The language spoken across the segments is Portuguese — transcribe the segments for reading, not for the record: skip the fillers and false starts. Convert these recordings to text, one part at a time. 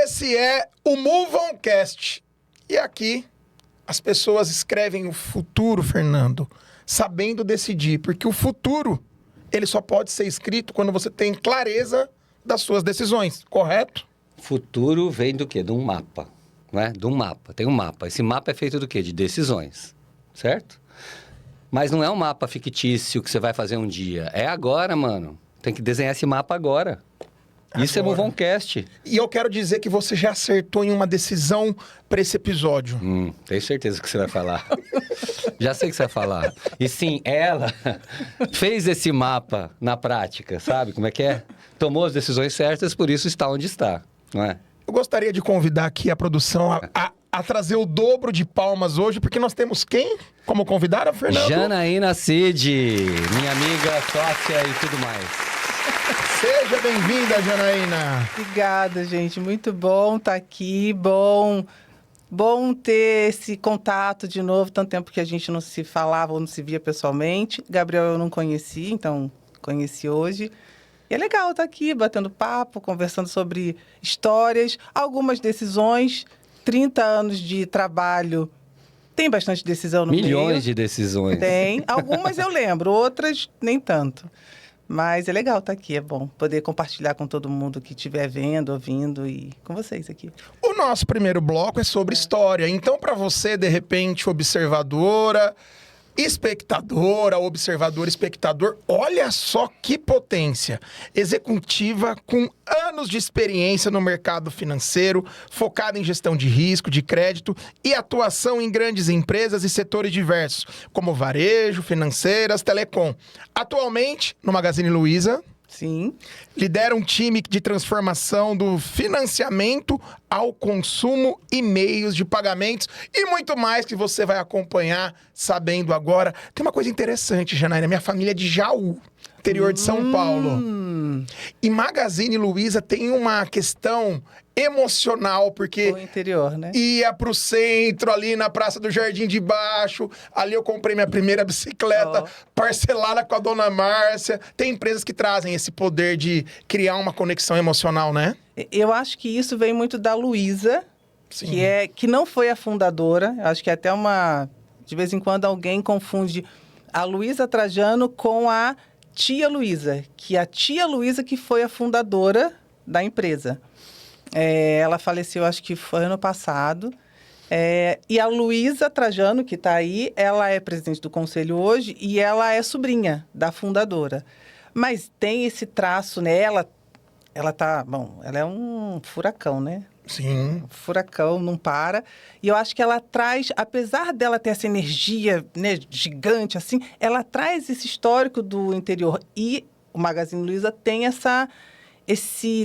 Esse é o Move On Cast. E aqui as pessoas escrevem o futuro, Fernando, sabendo decidir, porque o futuro ele só pode ser escrito quando você tem clareza das suas decisões, correto? Futuro vem do quê? De um mapa, não é? De um mapa. Tem um mapa. Esse mapa é feito do quê? De decisões, certo? Mas não é um mapa fictício que você vai fazer um dia. É agora, mano. Tem que desenhar esse mapa agora. Isso é Move On Cast. E eu quero dizer que você já acertou em uma decisão para esse episódio. Tenho certeza que você vai falar. Já sei que você vai falar. E sim, ela fez esse mapa na prática, sabe como é que é? Tomou as decisões certas, por isso está onde está, não é? Eu gostaria de convidar aqui a produção a trazer o dobro de palmas hoje, porque nós temos quem como convidada, Fernando? Janaína Cid, minha amiga, sócia e tudo mais. Seja bem-vinda, Janaína. Obrigada, gente. Muito bom estar aqui. Bom ter esse contato de novo. Tanto tempo que a gente não se falava ou não se via pessoalmente. Gabriel eu não conheci, então conheci hoje. E é legal estar aqui, batendo papo, conversando sobre histórias, algumas decisões. 30 anos de trabalho. Tem bastante decisão no meio. Milhões de decisões. Tem. Algumas eu lembro, outras nem tanto. Mas é legal estar aqui, é bom poder compartilhar com todo mundo que estiver vendo, ouvindo e com vocês aqui. O nosso primeiro bloco é sobre história. Então, para você, de repente, observadora, espectadora, observador, espectador, olha só que potência. Executiva com anos de experiência no mercado financeiro, focada em gestão de risco, de crédito e atuação em grandes empresas e setores diversos, como varejo, financeiras, telecom. Atualmente, no Magazine Luiza, Sim. lidera um time de transformação do financiamento ao consumo e meios de pagamentos e muito mais que você vai acompanhar sabendo agora. Tem uma coisa interessante, Janaína. Minha família é de Jaú, interior de São Paulo. E Magazine Luiza tem uma questão emocional, porque O interior, né? ia pro centro, ali na Praça do Jardim de Baixo. Ali eu comprei minha primeira bicicleta parcelada com a dona Márcia. Tem empresas que trazem esse poder de criar uma conexão emocional, né? Eu acho que isso vem muito da Luiza, Sim. que não foi a fundadora. Eu acho que até de vez em quando alguém confunde a Luiza Trajano com a tia Luiza, que a tia Luiza que foi a fundadora da empresa. Ela faleceu, acho que foi ano passado. E a Luiza Trajano, que está aí, ela é presidente do conselho hoje e ela é sobrinha da fundadora. Mas tem esse traço, né? Ela é um furacão, né? Sim. Furacão, não para. E eu acho que ela traz, apesar dela ter essa energia, né, gigante, assim, ela traz esse histórico do interior. E o Magazine Luiza tem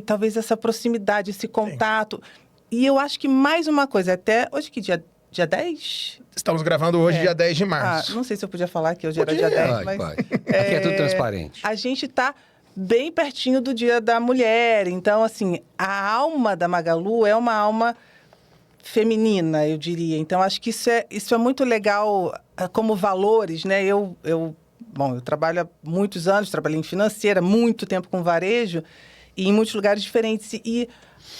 talvez essa proximidade, esse contato. E eu acho que mais uma coisa, até hoje que dia 10? Estamos gravando hoje, dia 10 de março. Não sei se eu podia falar que hoje era dia 10, mas... Pode. Aqui é tudo transparente. A gente está bem pertinho do Dia da Mulher. Então, assim, a alma da Magalu é uma alma feminina, eu diria. Então, acho que isso é muito legal como valores, né? Eu trabalho há muitos anos, trabalhei em financeira, muito tempo com varejo e em muitos lugares diferentes. E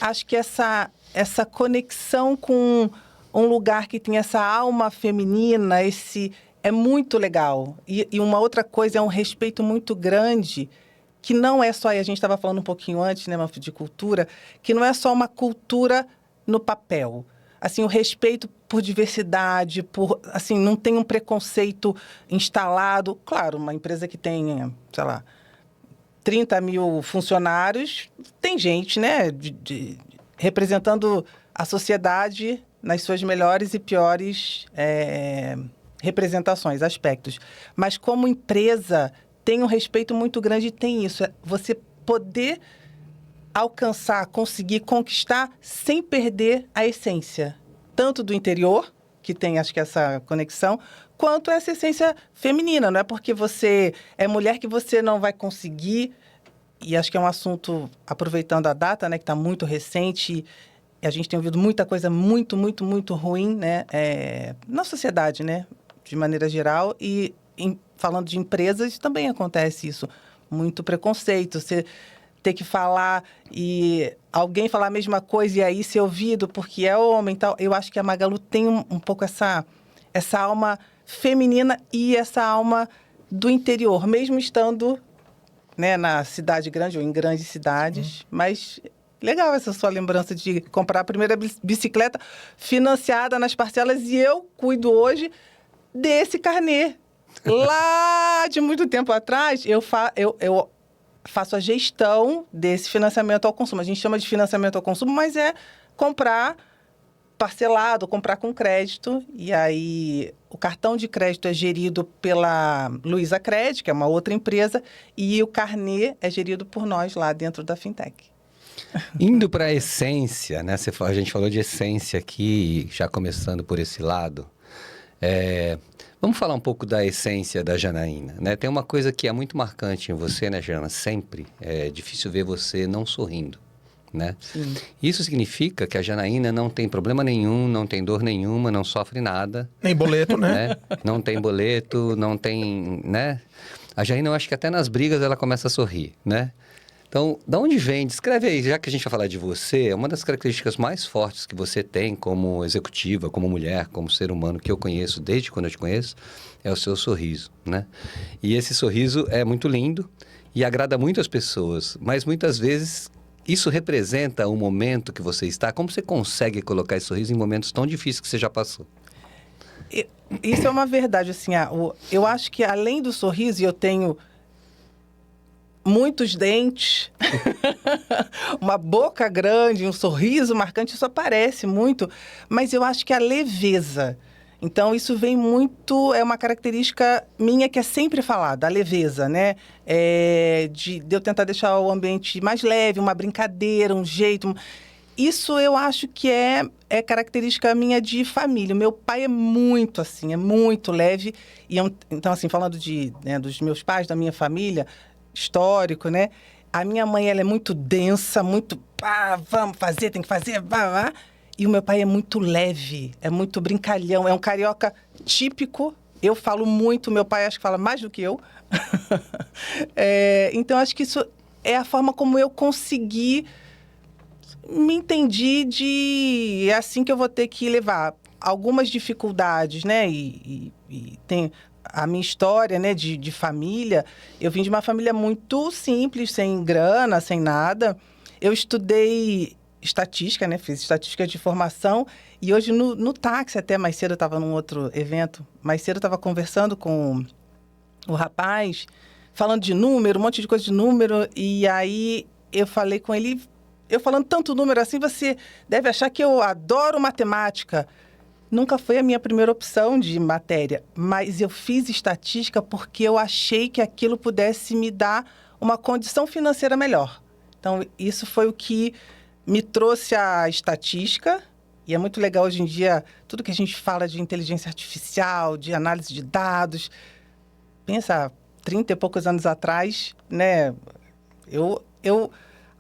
acho que essa conexão com um lugar que tem essa alma feminina, é muito legal. E uma outra coisa é um respeito muito grande, que não é só, a gente estava falando um pouquinho antes, né, Manfred, de cultura, que não é só uma cultura no papel. Assim, o respeito por diversidade, assim, não tem um preconceito instalado. Claro, uma empresa que tem, sei lá, 30 mil funcionários, tem gente, né, representando a sociedade nas suas melhores e piores representações, aspectos. Mas como empresa, tem um respeito muito grande e tem isso. Você poder alcançar, conseguir conquistar sem perder a essência. Tanto do interior, que tem, acho que, essa conexão, quanto essa essência feminina. Não é porque você é mulher que você não vai conseguir. E acho que é um assunto, aproveitando a data, né, que está muito recente, e a gente tem ouvido muita coisa muito, muito, muito ruim, né, na sociedade, né, de maneira geral. E falando de empresas, também acontece isso. Muito preconceito. ter que falar e alguém falar a mesma coisa e aí ser ouvido porque é homem e tal. Eu acho que a Magalu tem um pouco essa alma feminina e essa alma do interior, mesmo estando, né, na cidade grande ou em grandes cidades. Mas legal essa sua lembrança de comprar a primeira bicicleta financiada nas parcelas e eu cuido hoje desse carnê. Lá de muito tempo atrás, eu faço a gestão desse financiamento ao consumo. A gente chama de financiamento ao consumo, mas é comprar parcelado, comprar com crédito. E aí, o cartão de crédito é gerido pela Luiza Cred, que é uma outra empresa, e o carnê é gerido por nós lá dentro da Fintech. Indo para a essência, né? A gente falou de essência aqui, já começando por esse lado. Vamos falar um pouco da essência da Janaína, né? Tem uma coisa que é muito marcante em você, né, Jana? Sempre é difícil ver você não sorrindo, né? Sim. Isso significa que a Janaína não tem problema nenhum, não tem dor nenhuma, não sofre nada. Nem boleto, né? Não tem boleto, não tem, né? A Janaína, eu acho que até nas brigas ela começa a sorrir, né? Então, da onde vem? Descreve aí, já que a gente vai falar de você, uma das características mais fortes que você tem como executiva, como mulher, como ser humano que eu conheço desde quando eu te conheço, é o seu sorriso, né? E esse sorriso é muito lindo e agrada muito as pessoas, mas muitas vezes isso representa o momento que você está. Como você consegue colocar esse sorriso em momentos tão difíceis que você já passou? Isso é uma verdade, assim, eu acho que além do sorriso, eu tenho muitos dentes, uma boca grande, um sorriso marcante, isso aparece muito, mas eu acho que a leveza. Então, isso vem muito, é uma característica minha que é sempre falada, a leveza, né? De eu tentar deixar o ambiente mais leve, uma brincadeira, um jeito. Isso eu acho que é característica minha de família. O meu pai é muito assim, é muito leve. Então, assim, falando dos meus pais, da minha família, histórico, né? A minha mãe, ela é muito densa, muito, vamos fazer, tem que fazer, vá. E o meu pai é muito leve, é muito brincalhão, é um carioca típico. Eu falo muito, meu pai acho que fala mais do que eu. Então, acho que isso é a forma como eu consegui, me entendi é assim que eu vou ter que levar algumas dificuldades, né? E tem a minha história, né, de família. Eu vim de uma família muito simples, sem grana, sem nada. Eu estudei estatística, né? Fiz estatística de formação. E hoje, no táxi, até mais cedo, eu estava num outro evento. Mais cedo, eu estava conversando com o rapaz, falando de número, um monte de coisa de número. E aí, eu falei com ele, eu falando tanto número assim, você deve achar que eu adoro matemática. Nunca foi a minha primeira opção de matéria, mas eu fiz estatística porque eu achei que aquilo pudesse me dar uma condição financeira melhor. Então, isso foi o que me trouxe a estatística, e é muito legal hoje em dia, tudo que a gente fala de inteligência artificial, de análise de dados. Pensa, 30 e poucos anos atrás, né? Eu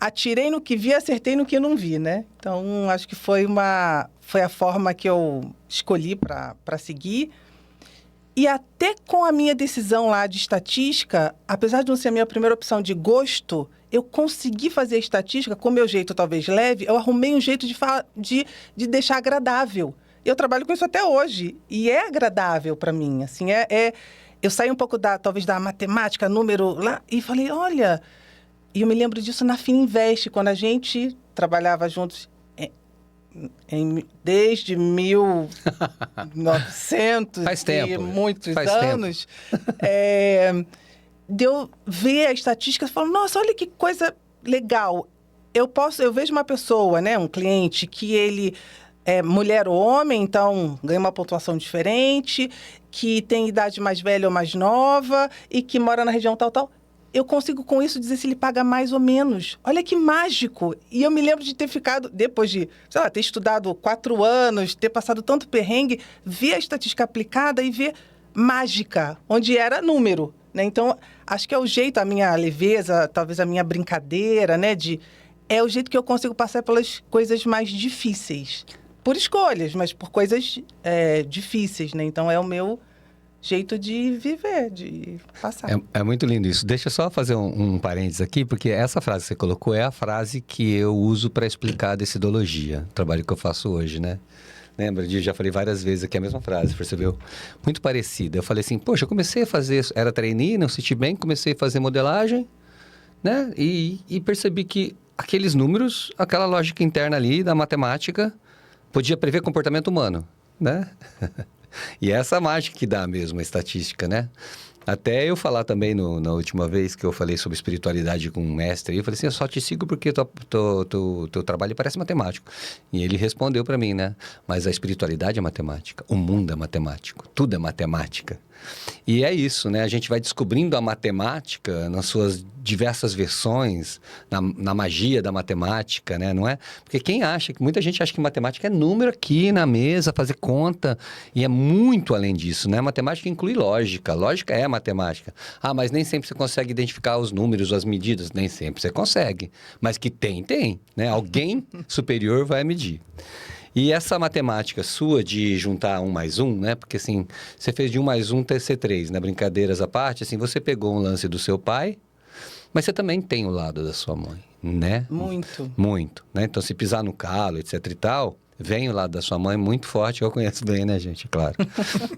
atirei no que vi, acertei no que não vi, né? Então, acho que foi a forma que eu escolhi para seguir. E até com a minha decisão lá de estatística, apesar de não ser a minha primeira opção de gosto, eu consegui fazer a estatística com o meu jeito talvez leve, eu arrumei um jeito de deixar agradável. Eu trabalho com isso até hoje, e é agradável para mim, assim, eu saí um pouco talvez da matemática, número lá, e falei, olha... E eu me lembro disso na Fininvest, quando a gente trabalhava juntos desde 1900 Faz tempo, e muitos faz anos. De eu ver a estatística e falar, nossa, olha que coisa legal. Eu vejo uma pessoa, né, um cliente, que ele é mulher ou homem, então ganha uma pontuação diferente, que tem idade mais velha ou mais nova e que mora na região tal. Eu consigo, com isso, dizer se ele paga mais ou menos. Olha que mágico! E eu me lembro de ter ficado, depois de, sei lá, ter estudado 4 anos, ter passado tanto perrengue, ver a estatística aplicada e ver mágica, onde era número, né? Então, acho que é o jeito, a minha leveza, talvez a minha brincadeira, né? É o jeito que eu consigo passar pelas coisas mais difíceis. Por escolhas, mas por coisas difíceis, né? Então, é o meu jeito de viver, de passar. É muito lindo isso. Deixa eu só fazer um parênteses aqui, porque essa frase que você colocou é a frase que eu uso para explicar a decidologia, o trabalho que eu faço hoje, né? Lembra? Já falei várias vezes aqui a mesma frase, percebeu? Muito parecida. Eu falei assim, poxa, eu comecei a fazer, era trainee no Citibank, comecei a fazer modelagem, né? E percebi que aqueles números, aquela lógica interna ali da matemática, podia prever comportamento humano, né? E essa é a mágica que dá mesmo a estatística, né? Até eu falar também na última vez que eu falei sobre espiritualidade com um mestre, eu falei assim, eu só te sigo porque teu trabalho parece matemático. E ele respondeu para mim, né? Mas a espiritualidade é matemática, o mundo é matemático, tudo é matemática. E é isso, né? A gente vai descobrindo a matemática nas suas diversas versões, na magia da matemática, né? Não é? Porque muita gente acha que matemática é número aqui na mesa, fazer conta, e é muito além disso, né? Matemática inclui lógica, lógica é matemática. Ah, mas nem sempre você consegue identificar os números, as medidas, nem sempre você consegue. Mas que tem, né? Alguém superior vai medir. E essa matemática sua de juntar 1 mais 1, né? Porque assim, você fez de 1 mais 1 ser 3, né? Brincadeiras à parte, assim, você pegou um lance do seu pai, mas você também tem o lado da sua mãe, né? Muito. Muito, né? Então, se pisar no calo, etc e tal, vem o lado da sua mãe muito forte, eu conheço bem, né, gente? Claro.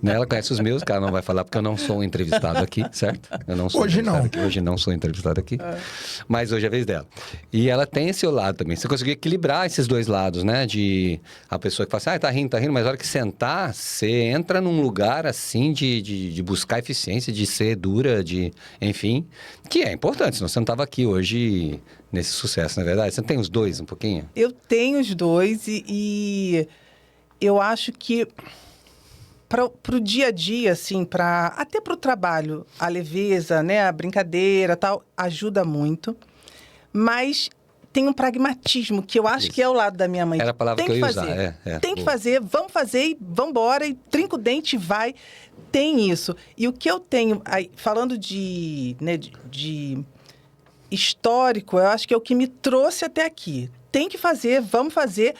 Né? Ela conhece os meus, cara, não vai falar porque eu não sou um entrevistado aqui, certo? Eu não sou Hoje não. Aqui. Hoje não sou entrevistado aqui, mas hoje é a vez dela. E ela tem esse lado também. Você conseguiu equilibrar esses dois lados, né? De a pessoa que fala assim, tá rindo, mas na hora que sentar, você entra num lugar, assim, de buscar eficiência, de ser dura, enfim, que é importante, senão você não estava aqui hoje nesse sucesso, não é verdade? Você tem os dois um pouquinho? Eu tenho os dois e eu acho que para o dia a dia, assim, até para o trabalho, a leveza, né, a brincadeira, tal, ajuda muito. Mas tem um pragmatismo que eu acho que é o lado da minha mãe. Era a palavra que eu ia usar. Tem que fazer, vamos fazer e vamos embora e trinca o dente e vai. Tem isso. E o que eu tenho, aí, falando de histórico, eu acho que é o que me trouxe até aqui. Tem que fazer, vamos fazer,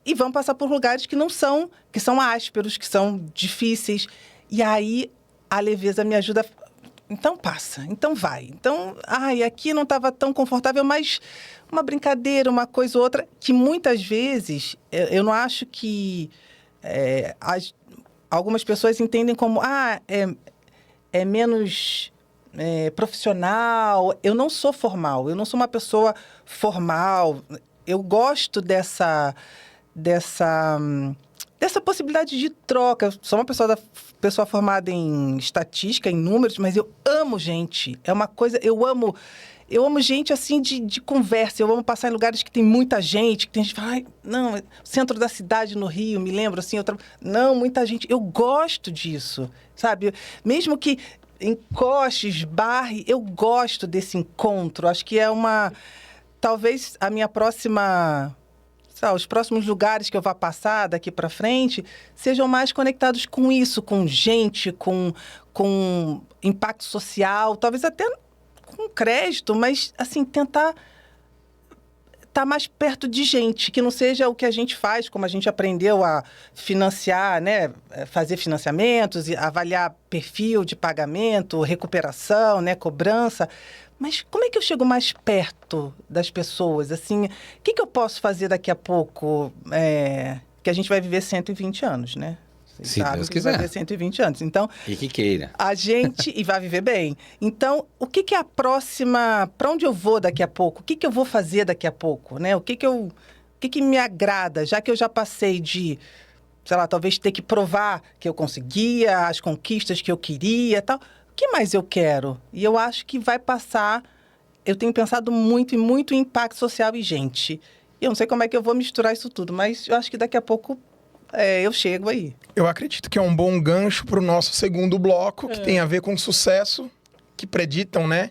e vamos passar por lugares que são ásperos, que são difíceis. E aí a leveza me ajuda. Então passa, então vai. Então, aqui não estava tão confortável, mas uma brincadeira, uma coisa ou outra, que muitas vezes eu não acho que algumas pessoas entendem como é menos profissional. Eu não sou formal, eu não sou uma pessoa formal. Eu gosto dessa possibilidade de troca. Eu sou uma pessoa formada em estatística, em números, mas eu amo gente. É uma coisa... Eu amo gente, assim, de conversa. Eu amo passar em lugares que tem muita gente, que tem gente que fala, não, centro da cidade no Rio, me lembro, assim, não, muita gente. Eu gosto disso, sabe? Mesmo que encoste, esbarre, eu gosto desse encontro. Acho que talvez a minha próxima... os próximos lugares que eu vá passar daqui para frente sejam mais conectados com isso, com gente, com impacto social, talvez até com crédito, mas, assim, tentar estar mais perto de gente, que não seja o que a gente faz, como a gente aprendeu a financiar, né? Fazer financiamentos, avaliar perfil de pagamento, recuperação, né? Cobrança. Mas como é que eu chego mais perto das pessoas? Assim, o que eu posso fazer daqui a pouco? Que a gente vai viver 120 anos, né? Se Deus quiser. Vai viver 120 anos. Então, e que queira. E vai viver bem. Então, o que é a próxima... Para onde eu vou daqui a pouco? O que eu vou fazer daqui a pouco? Né? O que me agrada? Já que eu já passei de, sei lá, talvez ter que provar que eu conseguia, as conquistas que eu queria e tal... O que mais eu quero? E eu acho que vai passar... Eu tenho pensado muito em impacto social e gente. E eu não sei como é que eu vou misturar isso tudo, mas eu acho que daqui a pouco eu chego aí. Eu acredito que é um bom gancho para o nosso segundo bloco, que tem a ver com sucesso, que preditam, né?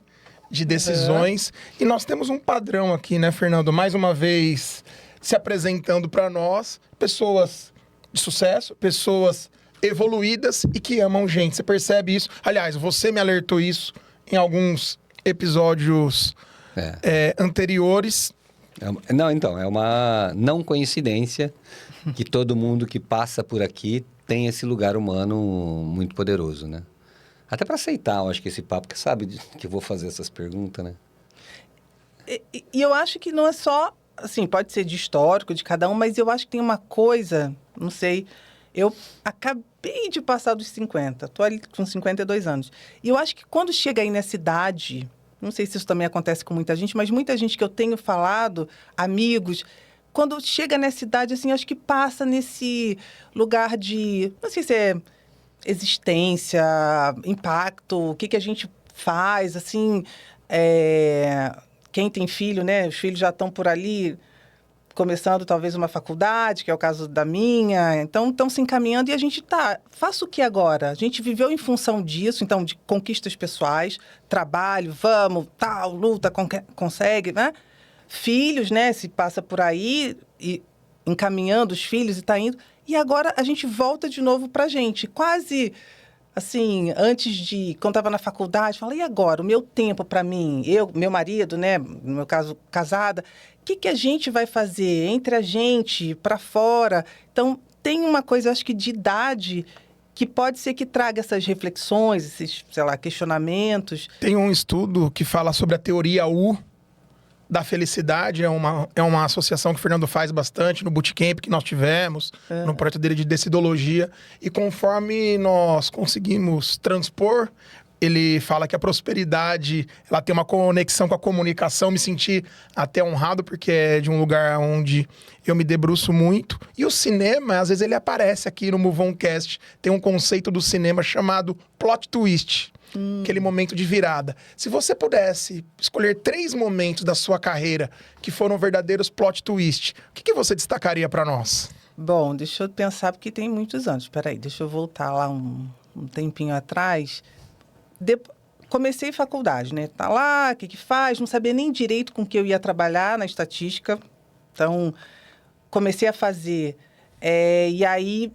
De decisões. E nós temos um padrão aqui, né, Fernando? Mais uma vez, se apresentando para nós, pessoas de sucesso, pessoas evoluídas e que amam gente. Você percebe isso? Aliás, você me alertou isso em alguns episódios anteriores. Não, então, é uma não coincidência que todo mundo que passa por aqui tem esse lugar humano muito poderoso, né? Até para aceitar, eu acho que esse papo, que sabe que eu vou fazer essas perguntas, né? E eu acho que não é só, assim, pode ser de histórico de cada um, mas eu acho que tem uma coisa, não sei, eu acabei de passar dos 50, tô ali com 52 anos. E eu acho que quando chega aí nessa idade, não sei se isso também acontece com muita gente, mas muita gente que eu tenho falado, amigos, quando chega nessa idade, assim, acho que passa nesse lugar de, não sei se é existência, impacto, o que que a gente faz, assim, quem tem filho, né? Os filhos já estão por ali começando talvez uma faculdade, que é o caso da minha, então estão se encaminhando e a gente faça o que agora? A gente viveu em função disso, então, de conquistas pessoais, trabalho, vamos, tal, luta, consegue, né? Filhos, né? Se passa por aí e encaminhando os filhos e está indo. E agora a gente volta de novo para a gente. Quase, assim, quando estava na faculdade, fala, e agora? O meu tempo para mim, meu marido, né? No meu caso, casada, o que a gente vai fazer entre a gente, para fora? Então, tem uma coisa, acho que de idade, que pode ser que traga essas reflexões, esses, sei lá, questionamentos. Tem um estudo que fala sobre a teoria U da felicidade, é uma associação que o Fernando faz bastante no bootcamp que nós tivemos, no projeto dele de decidologia, e conforme nós conseguimos transpor, ele fala que a prosperidade, ela tem uma conexão com a comunicação, me senti até honrado, porque é de um lugar onde eu me debruço muito, e o cinema, às vezes ele aparece aqui no Movoncast, tem um conceito do cinema chamado plot twist, aquele momento de virada. Se você pudesse escolher 3 momentos da sua carreira que foram verdadeiros plot twist, o que você destacaria para nós? Bom, deixa eu pensar, porque tem muitos anos. Espera aí, deixa eu voltar lá um tempinho atrás. Comecei faculdade, né? Tá lá, o que faz? Não sabia nem direito com que eu ia trabalhar na estatística. Então, comecei a fazer. E aí,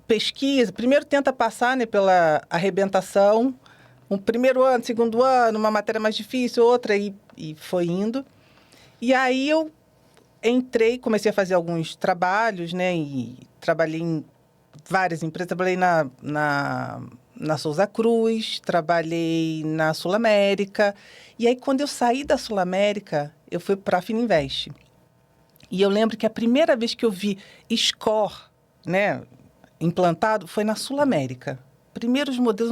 pesquisa. Primeiro tenta passar, né, pela arrebentação. Um primeiro ano, segundo ano, uma matéria mais difícil, outra, e foi indo. E aí eu entrei, comecei a fazer alguns trabalhos, né? E trabalhei em várias empresas. Trabalhei na Souza Cruz, trabalhei na Sul América. E aí, quando eu saí da Sul América, eu fui para a Fininvest. E eu lembro que a primeira vez que eu vi score, né, implantado, foi na Sul América. Primeiros modelos,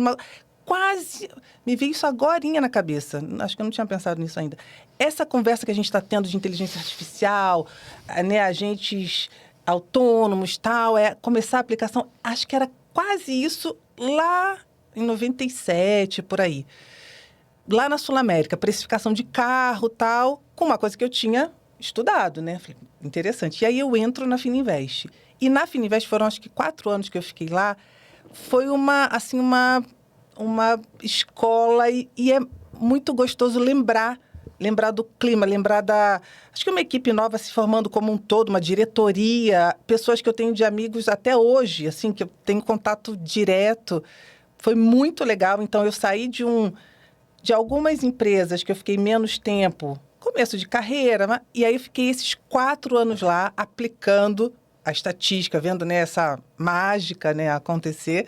quase... Me veio isso agorinha na cabeça. Acho que eu não tinha pensado nisso ainda. Essa conversa que a gente está tendo de inteligência artificial, né, agentes autônomos, tal, começar a aplicação, acho que era quase isso lá em 97, por aí. Lá na Sul América, precificação de carro, tal, com uma coisa que eu tinha estudado, né? Falei, interessante. E aí eu entro na Fininvest. E na Fininvest foram, acho que 4 anos que eu fiquei lá. Foi uma escola e é muito gostoso lembrar do clima, lembrar acho que uma equipe nova se formando como um todo, uma diretoria, pessoas que eu tenho de amigos até hoje, assim, que eu tenho contato direto. Foi muito legal. Então, eu saí de algumas empresas que eu fiquei menos tempo, começo de carreira, e aí eu fiquei esses 4 anos lá aplicando a estatística, vendo, né, essa mágica, né, acontecer.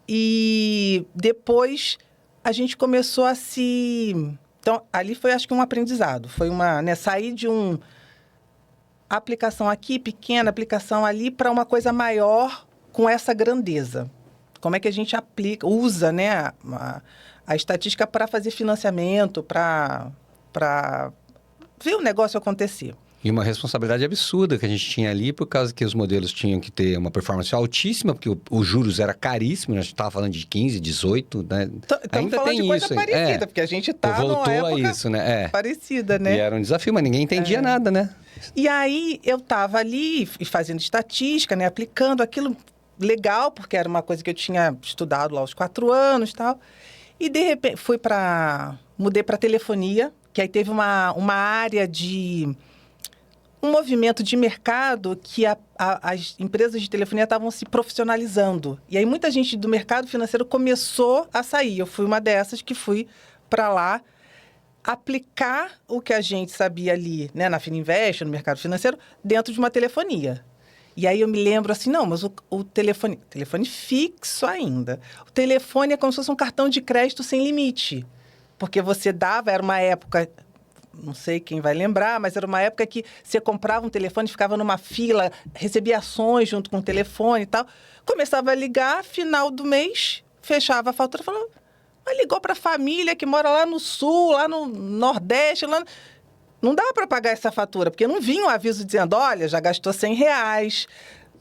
E depois a gente começou a Então, ali foi, acho que, um aprendizado. Foi sair de aplicação aqui, pequena, aplicação ali, para uma coisa maior com essa grandeza. Como é que a gente usa, né, a estatística para fazer financiamento, para ver o negócio acontecer. E uma responsabilidade absurda que a gente tinha ali, por causa que os modelos tinham que ter uma performance altíssima, porque os juros era caríssimo, a gente estava falando de 15, 18, né? Estamos falando de coisa parecida, porque a gente está numa época isso, né? parecida, né? E era um desafio, mas ninguém entendia nada, né? E aí, eu estava ali fazendo estatística, né? Aplicando aquilo legal, porque era uma coisa que eu tinha estudado lá aos 4 anos e tal. E, de repente, mudei para telefonia, que aí teve uma área de... um movimento de mercado que as empresas de telefonia estavam se profissionalizando. E aí muita gente do mercado financeiro começou a sair. Eu fui uma dessas que fui para lá. aplicar o que a gente sabia ali, né, na Fininvest, no mercado financeiro, dentro de uma telefonia. E aí eu me lembro assim, não, mas o telefone fixo ainda. O telefone é como se fosse um cartão de crédito sem limite. Porque você dava, era uma época, não sei quem vai lembrar, mas era uma época que você comprava um telefone, ficava numa fila, recebia ações junto com o telefone e tal. Começava a ligar, final do mês, fechava a fatura, falava, mas ligou para a família que mora lá no sul, lá no Nordeste, lá... Não dá para pagar essa fatura, porque não vinha um aviso dizendo, olha, já gastou R$100,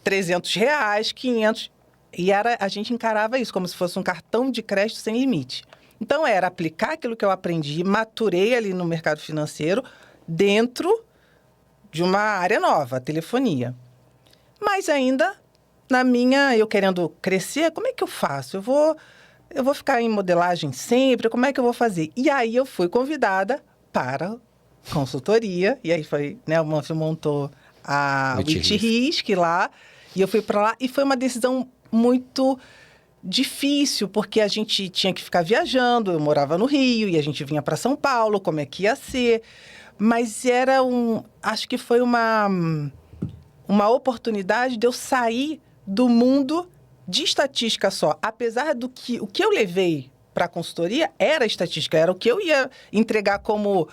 R$300, 500. E a gente encarava isso como se fosse um cartão de crédito sem limite. Então, era aplicar aquilo que eu aprendi, maturei ali no mercado financeiro, dentro de uma área nova, a telefonia. Mas ainda, eu querendo crescer, como é que eu faço? Eu vou ficar em modelagem sempre? Como é que eu vou fazer? E aí, eu fui convidada para consultoria, e aí foi, né, o Manfio montou a WIT-RISC lá, e eu fui para lá, e foi uma decisão muito difícil, porque a gente tinha que ficar viajando, eu morava no Rio, e a gente vinha para São Paulo, como é que ia ser, mas acho que foi uma oportunidade de eu sair do mundo de estatística só, apesar do que o que eu levei para a consultoria era estatística, era o que eu ia entregar como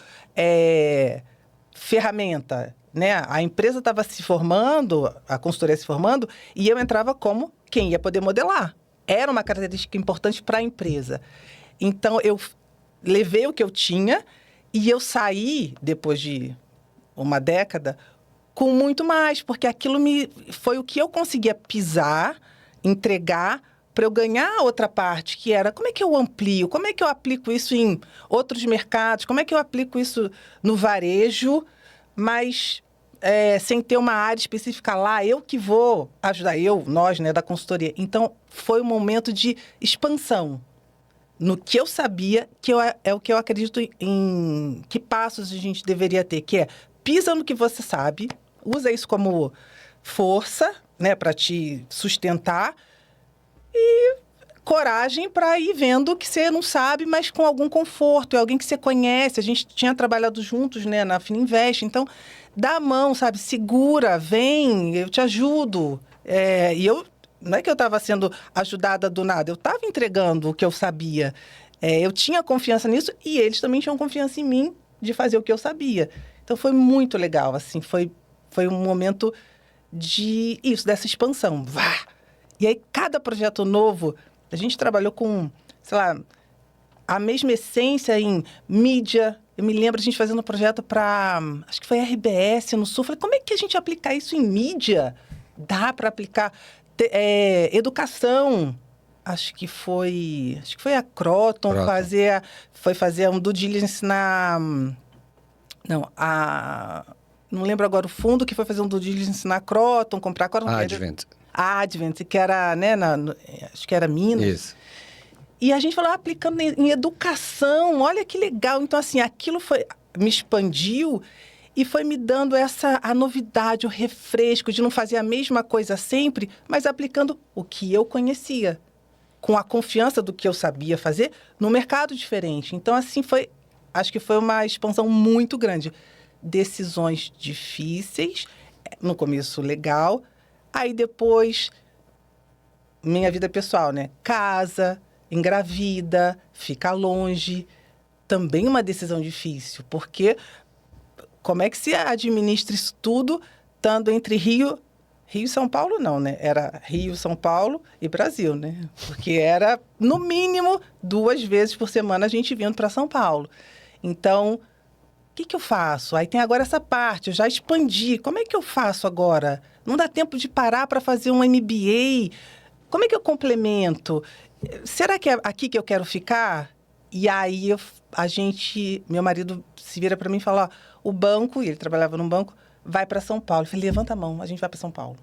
ferramenta, né? A empresa estava se formando, a consultoria se formando, e eu entrava como quem ia poder modelar. Era uma característica importante para a empresa. Então, eu levei o que eu tinha e eu saí, depois de uma década, com muito mais, porque aquilo foi o que eu conseguia pisar, entregar, para eu ganhar a outra parte, que era como é que eu amplio, como é que eu aplico isso em outros mercados, como é que eu aplico isso no varejo, mas sem ter uma área específica lá, eu que vou ajudar, nós, né, da consultoria. Então, foi um momento de expansão no que eu sabia, que é o que eu acredito em que passos a gente deveria ter, que é pisa no que você sabe, usa isso como força, né, para te sustentar, e coragem para ir vendo o que você não sabe, mas com algum conforto. É alguém que você conhece. A gente tinha trabalhado juntos, né, na Fininvest. Então, dá a mão, sabe? Segura, vem, eu te ajudo. Não é que eu estava sendo ajudada do nada. Eu estava entregando o que eu sabia. Eu tinha confiança nisso e eles também tinham confiança em mim de fazer o que eu sabia. Então, foi muito legal, assim. Foi um momento dessa expansão. Vá! E aí, cada projeto novo, a gente trabalhou com, sei lá, a mesma essência em mídia. Eu me lembro a gente fazendo um projeto para, acho que foi RBS no Sul. Falei, como é que a gente aplica isso em mídia? Dá para aplicar. Educação. Acho que foi a Croton foi fazer um due diligence não lembro agora o fundo que foi fazer um due diligence na Croton, comprar a Croton. A Advent, que era, né, acho que era Minas. Isso. E a gente falou, aplicando em educação, olha que legal. Então, assim, aquilo me expandiu e foi me dando a novidade, o refresco de não fazer a mesma coisa sempre, mas aplicando o que eu conhecia, com a confiança do que eu sabia fazer, no mercado diferente. Então, assim, acho que foi uma expansão muito grande. Decisões difíceis, no começo legal. Aí depois, minha vida pessoal, né? Casa, engravida, fica longe. Também uma decisão difícil, porque como é que se administra isso tudo, estando entre Rio e São Paulo, não, né? Era Rio, São Paulo e Brasil, né? Porque era, no mínimo, 2 vezes por semana a gente vindo para São Paulo. Então, o que eu faço? Aí tem agora essa parte, eu já expandi. Como é que eu faço agora? Não dá tempo de parar para fazer um MBA? Como é que eu complemento? Será que é aqui que eu quero ficar? E aí meu marido se vira para mim e fala, o banco, e ele trabalhava num banco, vai para São Paulo. Eu falei, levanta a mão, a gente vai para São Paulo.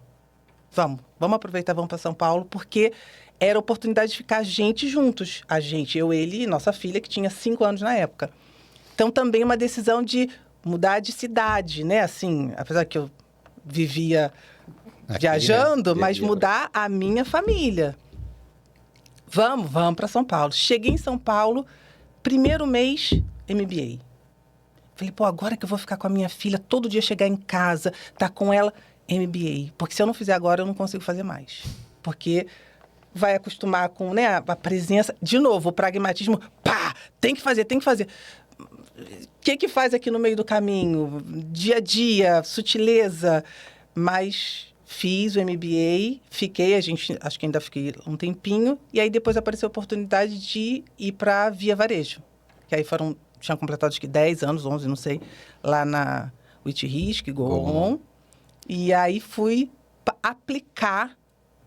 Vamos aproveitar, vamos para São Paulo, porque era a oportunidade de ficar a gente juntos. A gente, eu, ele e nossa filha, que tinha 5 anos na época. Então, também uma decisão de mudar de cidade, né? Assim, apesar que eu vivia viajando, mas mudar a minha família. Vamos para São Paulo. Cheguei em São Paulo, primeiro mês, MBA. Falei, pô, agora que eu vou ficar com a minha filha, todo dia chegar em casa, tá com ela, MBA. Porque se eu não fizer agora, eu não consigo fazer mais. Porque vai acostumar com, né, a presença. De novo, o pragmatismo, pá, tem que fazer, tem que fazer. O que faz aqui no meio do caminho? Dia a dia, sutileza. Mas fiz o MBA, acho que ainda fiquei um tempinho, e aí depois apareceu a oportunidade de ir para Via Varejo. Que aí tinham completado acho que 10 anos, 11, não sei, lá na Witt-Risk, Goon. E aí fui aplicar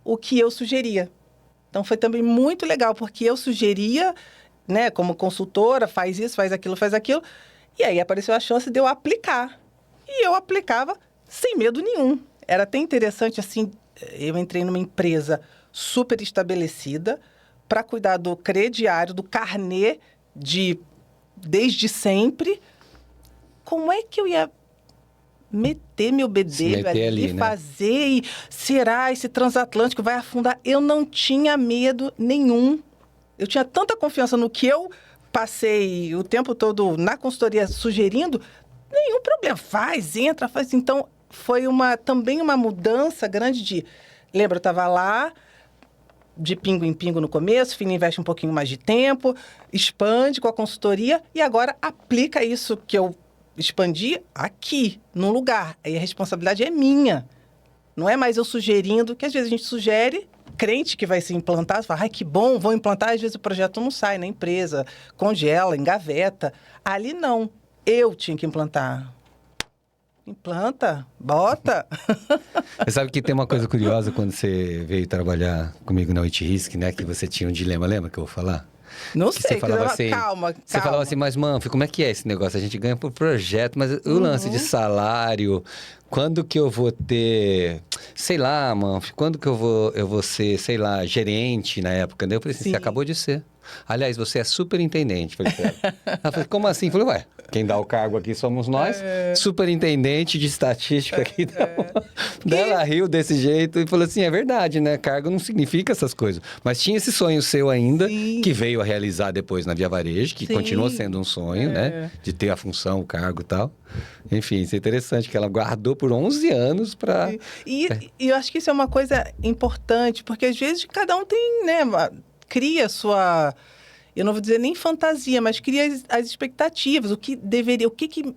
o que eu sugeria. Então foi também muito legal, porque eu sugeria, né, como consultora, faz isso, faz aquilo, e aí apareceu a chance de eu aplicar. E eu aplicava sem medo nenhum. Era até interessante, assim, eu entrei numa empresa super estabelecida para cuidar do crediário, do carnê desde sempre. Como é que eu ia meter meu bedelho ali, né? fazer, e será esse transatlântico vai afundar? Eu não tinha medo nenhum. Eu tinha tanta confiança no que eu passei o tempo todo na consultoria sugerindo, nenhum problema. Entra, faz. Então, foi também uma mudança grande Lembra, eu estava lá, de pingo em pingo no começo, Fina investe um pouquinho mais de tempo, expande com a consultoria e agora aplica isso que eu expandi aqui, num lugar. Aí a responsabilidade é minha. Não é mais eu sugerindo, que às vezes a gente sugere, crente que vai se implantar, fala, ai, que bom, vou implantar, às vezes o projeto não sai na empresa, congela, engaveta. Ali não, eu tinha que implantar. Implanta, bota. Você sabe que tem uma coisa curiosa quando você veio trabalhar comigo na Witt-Risk, né? Que você tinha um dilema, lembra que eu vou falar? Não Que sei, você falava assim, calma. Você falava assim, mas Manfred, como é que é esse negócio? A gente ganha por projeto, mas o lance de salário, quando que eu vou ter, sei lá, Manfred, quando que eu vou ser, sei lá, gerente na época? Daí eu falei assim, você acabou de ser. Aliás, você é superintendente. Falei, ela falou, como assim? Falei, ué, quem dá o cargo aqui somos nós. Superintendente de estatística aqui. Daí ela riu desse jeito e falou assim, é verdade, né? Cargo não significa essas coisas. Mas tinha esse sonho seu ainda, que veio a realizar depois na Via Varejo, que continua sendo um sonho, né? De ter a função, o cargo e tal. Enfim, isso é interessante, que ela guardou por 11 anos para... E eu acho que isso é uma coisa importante, porque às vezes cada um tem, né... Cria sua, eu não vou dizer nem fantasia, mas cria as expectativas, o que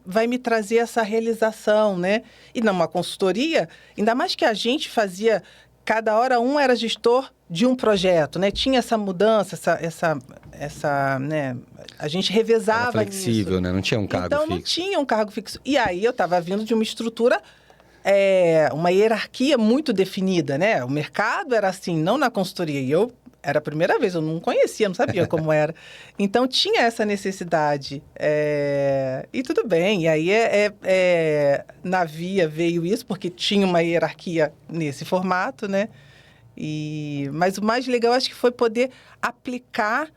vai me trazer essa realização, né? E numa consultoria, ainda mais que a gente fazia, cada hora um era gestor de um projeto, né? Tinha essa mudança, essa, né? A gente revezava era flexível, nisso. Né? Não tinha um cargo fixo. Então, não tinha um cargo fixo. E aí, eu estava vindo de uma estrutura... uma hierarquia muito definida, né? O mercado era assim, não na consultoria. E era a primeira vez, eu não conhecia, não sabia como era. Então, tinha essa necessidade. E tudo bem. E aí, na Via veio isso, porque tinha uma hierarquia nesse formato, né? Mas o mais legal, acho que foi poder aplicar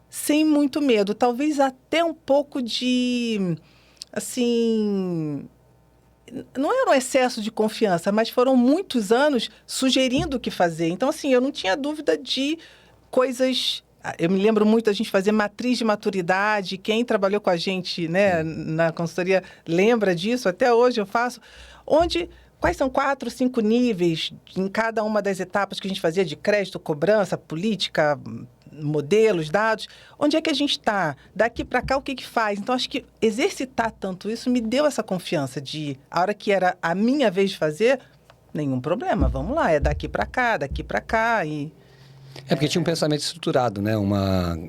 sem muito medo. Talvez até um pouco de, assim... Não era um excesso de confiança, mas foram muitos anos sugerindo o que fazer. Então, assim, eu não tinha dúvida de coisas... Eu me lembro muito da gente fazer matriz de maturidade. Quem trabalhou com a gente, né, na consultoria lembra disso. Até hoje eu faço. Quais são 4, 5 níveis em cada uma das etapas que a gente fazia de crédito, cobrança, política... modelos, dados, onde é que a gente está? Daqui para cá, o que faz? Então, acho que exercitar tanto isso me deu essa confiança de, a hora que era a minha vez de fazer, nenhum problema, vamos lá, é daqui para cá, e... porque tinha um pensamento estruturado, né?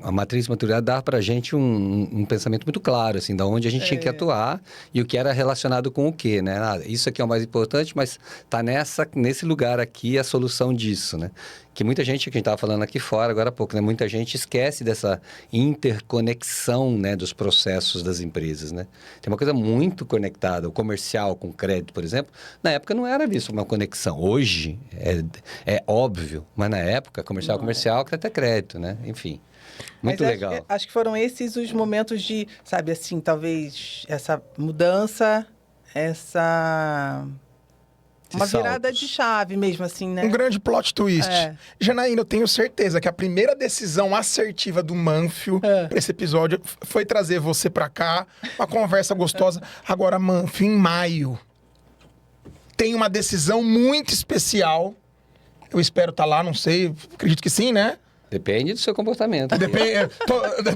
A matriz maturidade dava pra gente um pensamento muito claro, assim, da onde a gente tinha que atuar e o que era relacionado com o quê, né? Isso aqui é o mais importante, mas tá nesse lugar aqui a solução disso, né? Que muita gente, que a gente estava falando aqui fora agora há pouco, né? Muita gente esquece dessa interconexão, né? Dos processos das empresas, né? Tem uma coisa muito conectada, o comercial com crédito, por exemplo. Na época não era visto uma conexão. Hoje é óbvio, mas na época, comercial, crédito é crédito, né? Enfim, muito legal. Acho que foram esses os momentos de, sabe, assim, talvez essa mudança, Uma virada saltos. de chave mesmo, assim, né? Um grande plot twist. É. Janaína, eu tenho certeza que a primeira decisão assertiva do Manfio pra esse episódio foi trazer você pra cá, uma conversa gostosa. Agora, Manfio, em maio, tem uma decisão muito especial. Eu espero estar lá, não sei, acredito que sim, né? Depende do seu comportamento. Depende,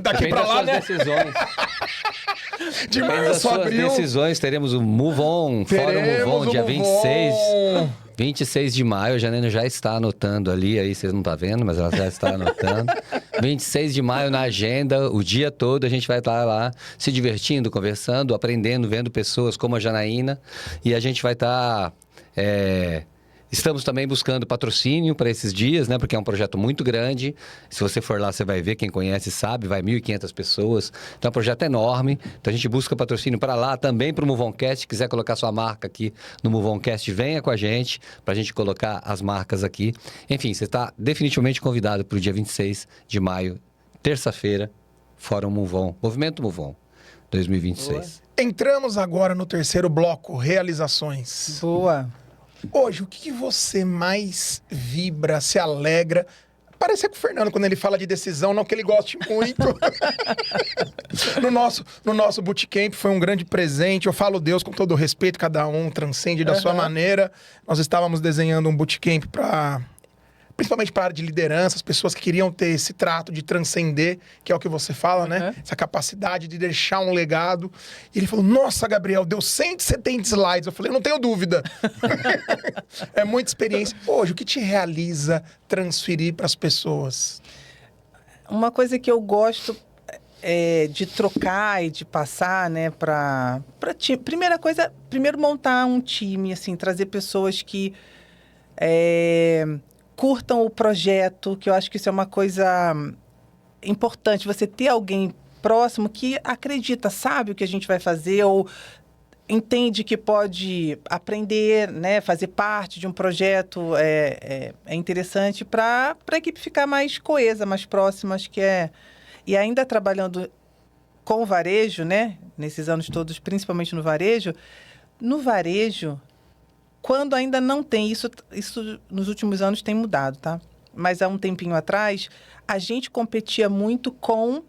daqui Depende pra das lá, suas né? decisões. De Depende das março a suas abril. decisões. Teremos o Move On, Fórum Teremos Move On, o dia Move 26. On. 26 de maio, a Janaína já está anotando ali, aí vocês não estão vendo, mas ela já está anotando. 26 de maio na agenda, o dia todo a gente vai estar lá se divertindo, conversando, aprendendo, vendo pessoas como a Janaína. E a gente vai estar... Estamos também buscando patrocínio para esses dias, né? Porque é um projeto muito grande. Se você for lá, você vai ver, quem conhece sabe, vai 1.500 pessoas. Então é um projeto enorme. Então a gente busca patrocínio para lá, também para o MoveOnCast. Se quiser colocar sua marca aqui no MoveOnCast, venha com a gente, para a gente colocar as marcas aqui. Enfim, você está definitivamente convidado para o dia 26 de maio, terça-feira, Fórum Move On, Movimento Move On 2026. Entramos agora no terceiro bloco, realizações. Boa. Hoje, o que você mais vibra, se alegra? Parece com o Fernando quando ele fala de decisão, não que ele goste muito. no nosso bootcamp foi um grande presente. Eu falo Deus com todo o respeito, cada um transcende da sua maneira. Nós estávamos desenhando um bootcamp principalmente para a área de liderança, as pessoas que queriam ter esse trato de transcender, que é o que você fala, né? Essa capacidade de deixar um legado. E ele falou, nossa, Gabriel, deu 170 slides. Eu falei, eu não tenho dúvida. É muita experiência. Hoje, o que te realiza transferir para as pessoas? Uma coisa que eu gosto de trocar e de passar, né, para time. Primeira coisa, primeiro montar um time, assim, trazer pessoas que curtam o projeto, que eu acho que isso é uma coisa importante, você ter alguém próximo que acredita, sabe o que a gente vai fazer, ou entende que pode aprender, né, fazer parte de um projeto é interessante para a equipe ficar mais coesa, mais próxima, acho que é... E ainda trabalhando com o varejo, né, nesses anos todos, principalmente no varejo, quando ainda não tem, isso nos últimos anos tem mudado, tá? Mas há um tempinho atrás, a gente competia muito com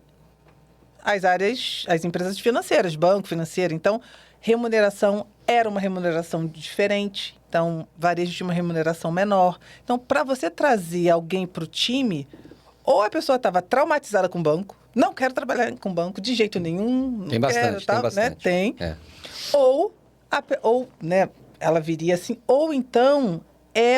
as empresas financeiras, banco financeiro. Então, remuneração era uma remuneração diferente. Então, varejo tinha uma remuneração menor. Então, para você trazer alguém para o time, ou a pessoa estava traumatizada com o banco, não quero trabalhar com banco de jeito nenhum. Não Tem bastante, quero, tem bastante. Né? Tem. É. Ou, né, ela viria assim, ou então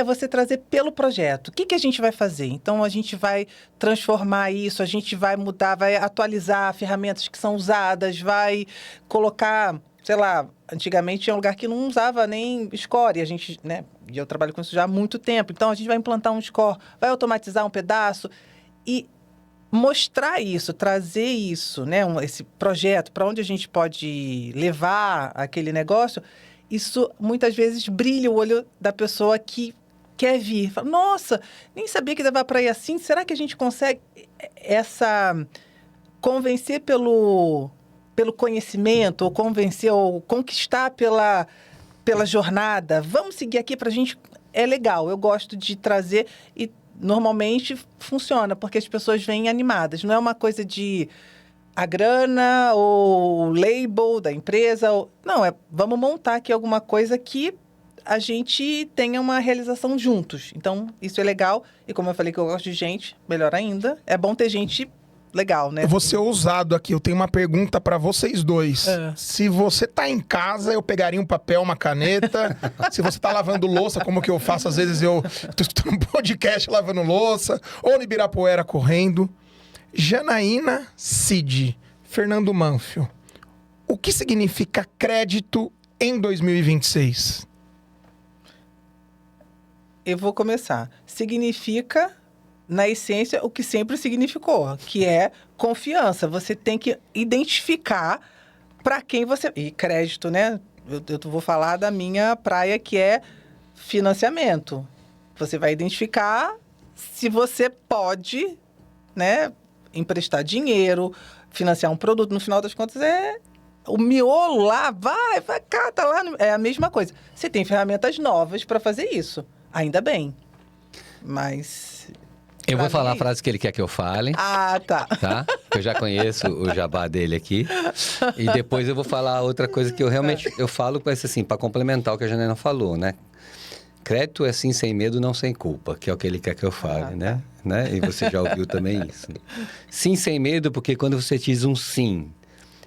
você trazer pelo projeto. O que a gente vai fazer? Então, a gente vai transformar isso, a gente vai mudar, vai atualizar ferramentas que são usadas, vai colocar, sei lá, antigamente tinha um lugar que não usava nem score, e eu trabalho com isso já há muito tempo, então a gente vai implantar um score, vai automatizar um pedaço e mostrar isso, trazer isso, né, esse projeto, para onde a gente pode levar aquele negócio. Isso, muitas vezes, brilha o olho da pessoa que quer vir. Fala, nossa, nem sabia que dava para ir assim. Será que a gente consegue convencer pelo conhecimento, ou convencer, ou conquistar pela jornada? Vamos seguir aqui para a gente... É legal, eu gosto de trazer e, normalmente, funciona, porque as pessoas vêm animadas. Não é uma coisa de... a grana ou o label da empresa. Não, vamos montar aqui alguma coisa que a gente tenha uma realização juntos. Então, isso é legal. E como eu falei que eu gosto de gente, melhor ainda. É bom ter gente legal, né? Eu vou ser ousado aqui. Eu tenho uma pergunta para vocês dois. Se você tá em casa, eu pegaria um papel, uma caneta. Se você tá lavando louça, como que eu faço? Às vezes eu tô escutando um podcast lavando louça. Ou no Ibirapuera correndo. Janaína Cid, Fernando Manfio, o que significa crédito em 2026? Eu vou começar. Significa, na essência, o que sempre significou, que é confiança. Você tem que identificar para quem você... E crédito, né? Eu vou falar da minha praia, que é financiamento. Você vai identificar se você pode, né, emprestar dinheiro, financiar um produto. No final das contas, o miolo lá, vai, cata lá. É a mesma coisa. Você tem ferramentas novas para fazer isso. Ainda bem. Mas... Eu vou falar a frase que ele quer que eu fale. Ah, tá. Tá? Eu já conheço o jabá dele aqui. E depois eu vou falar outra coisa que eu realmente... Eu falo com esse assim, para complementar o que a Janaina falou, né? Crédito é sim sem medo, não sem culpa, que é o que ele quer que eu fale, né? E você já ouviu também isso. Sim sem medo, porque quando você diz um sim,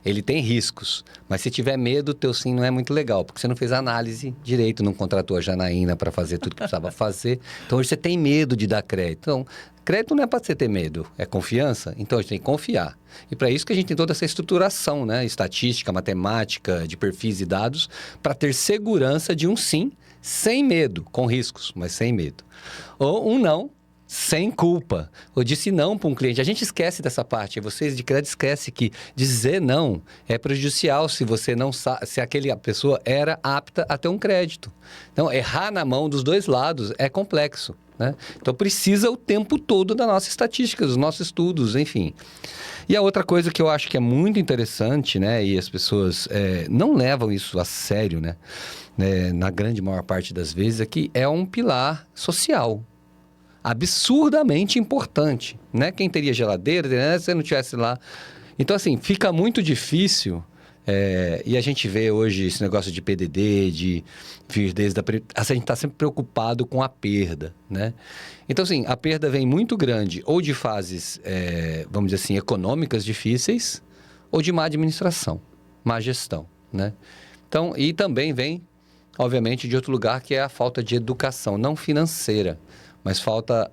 ele tem riscos. Mas se tiver medo, teu sim não é muito legal, porque você não fez a análise direito, não contratou a Janaína para fazer tudo que precisava fazer. Então, hoje você tem medo de dar crédito. Então, crédito não é para você ter medo, é confiança. Então, a gente tem que confiar. E para isso que a gente tem toda essa estruturação, né? Estatística, matemática, de perfis e dados, para ter segurança de um sim, sem medo, com riscos, mas sem medo. Ou um não, sem culpa. Eu disse não para um cliente. A gente esquece dessa parte. Vocês de crédito esquecem que dizer não é prejudicial se você não sabe, se aquela pessoa era apta a ter um crédito. Então, errar na mão dos dois lados é complexo, né? Então, precisa o tempo todo da nossa estatística, dos nossos estudos, enfim. E a outra coisa que eu acho que é muito interessante, né? E as pessoas não levam isso a sério, né? Na grande maior parte das vezes, é que é um pilar social. Absurdamente importante, né? Quem teria geladeira, né? Se você não tivesse lá. Então, assim, fica muito difícil. E a gente vê hoje esse negócio de PDD, de virdez a gente está sempre preocupado com a perda, né? Então, assim, a perda vem muito grande, ou de fases, vamos dizer assim, econômicas difíceis, ou de má administração, má gestão, né? Então, e também vem, obviamente, de outro lugar, que é a falta de educação, não financeira, mas falta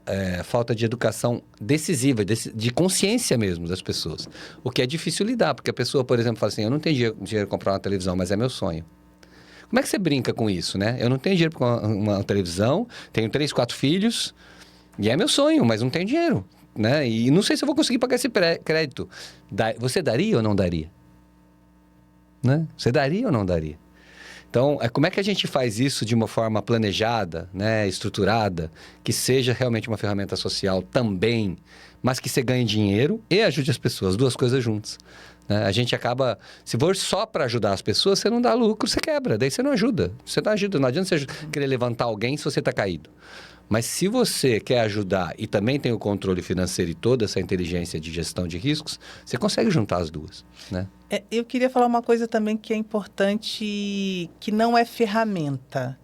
de educação decisiva, de consciência mesmo das pessoas. O que é difícil lidar, porque a pessoa, por exemplo, fala assim, eu não tenho dinheiro para comprar uma televisão, mas é meu sonho. Como é que você brinca com isso, né? Eu não tenho dinheiro para uma televisão, tenho 3, 4 filhos, e é meu sonho, mas não tenho dinheiro, né? E não sei se eu vou conseguir pagar esse crédito. Você daria ou não daria? Né? Você daria ou não daria? Então, como é que a gente faz isso de uma forma planejada, né, estruturada, que seja realmente uma ferramenta social também, mas que você ganhe dinheiro e ajude as pessoas, duas coisas juntas, né? A gente acaba, se for só para ajudar as pessoas, você não dá lucro, você quebra, daí você não ajuda. Você não ajuda, não adianta você querer levantar alguém se você está caído. Mas se você quer ajudar e também tem o controle financeiro e toda essa inteligência de gestão de riscos, você consegue juntar as duas, né? Eu queria falar uma coisa também que é importante, que não é ferramenta.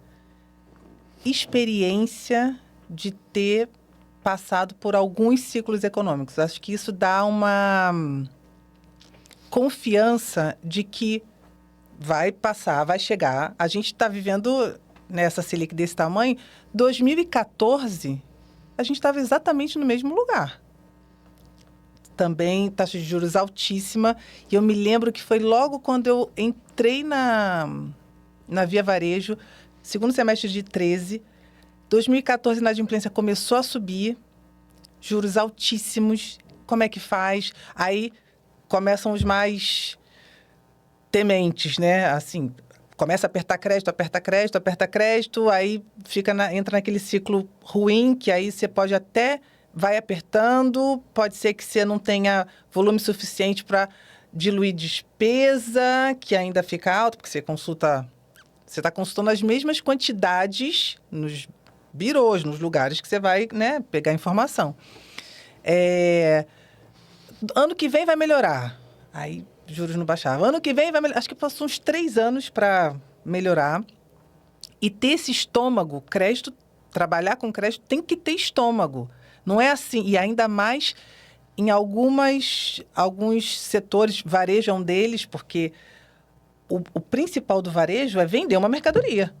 Experiência de ter passado por alguns ciclos econômicos. Acho que isso dá uma confiança de que vai passar, vai chegar. A gente está vivendo nessa Selic desse tamanho. 2014, a gente estava exatamente no mesmo lugar. Também taxa de juros altíssima. E eu me lembro que foi logo quando eu entrei na Via Varejo, segundo semestre de 13. 2014, a inadimplência começou a subir, juros altíssimos. Como é que faz? Aí começam os mais tementes, né? Assim, começa a apertar crédito, aperta crédito, aperta crédito, aí entra naquele ciclo ruim, que aí você pode até... vai apertando, pode ser que você não tenha volume suficiente para diluir despesa, que ainda fica alto, porque você está consultando as mesmas quantidades nos birôs, nos lugares que você vai, né, pegar informação. Ano que vem vai melhorar. Aí, juros não baixavam. Ano que vem vai melhorar. Acho que passou uns 3 anos para melhorar. E ter esse estômago, crédito, trabalhar com crédito, tem que ter estômago. Não é assim, e ainda mais em alguns setores, varejo é um deles, porque o principal do varejo é vender uma mercadoria.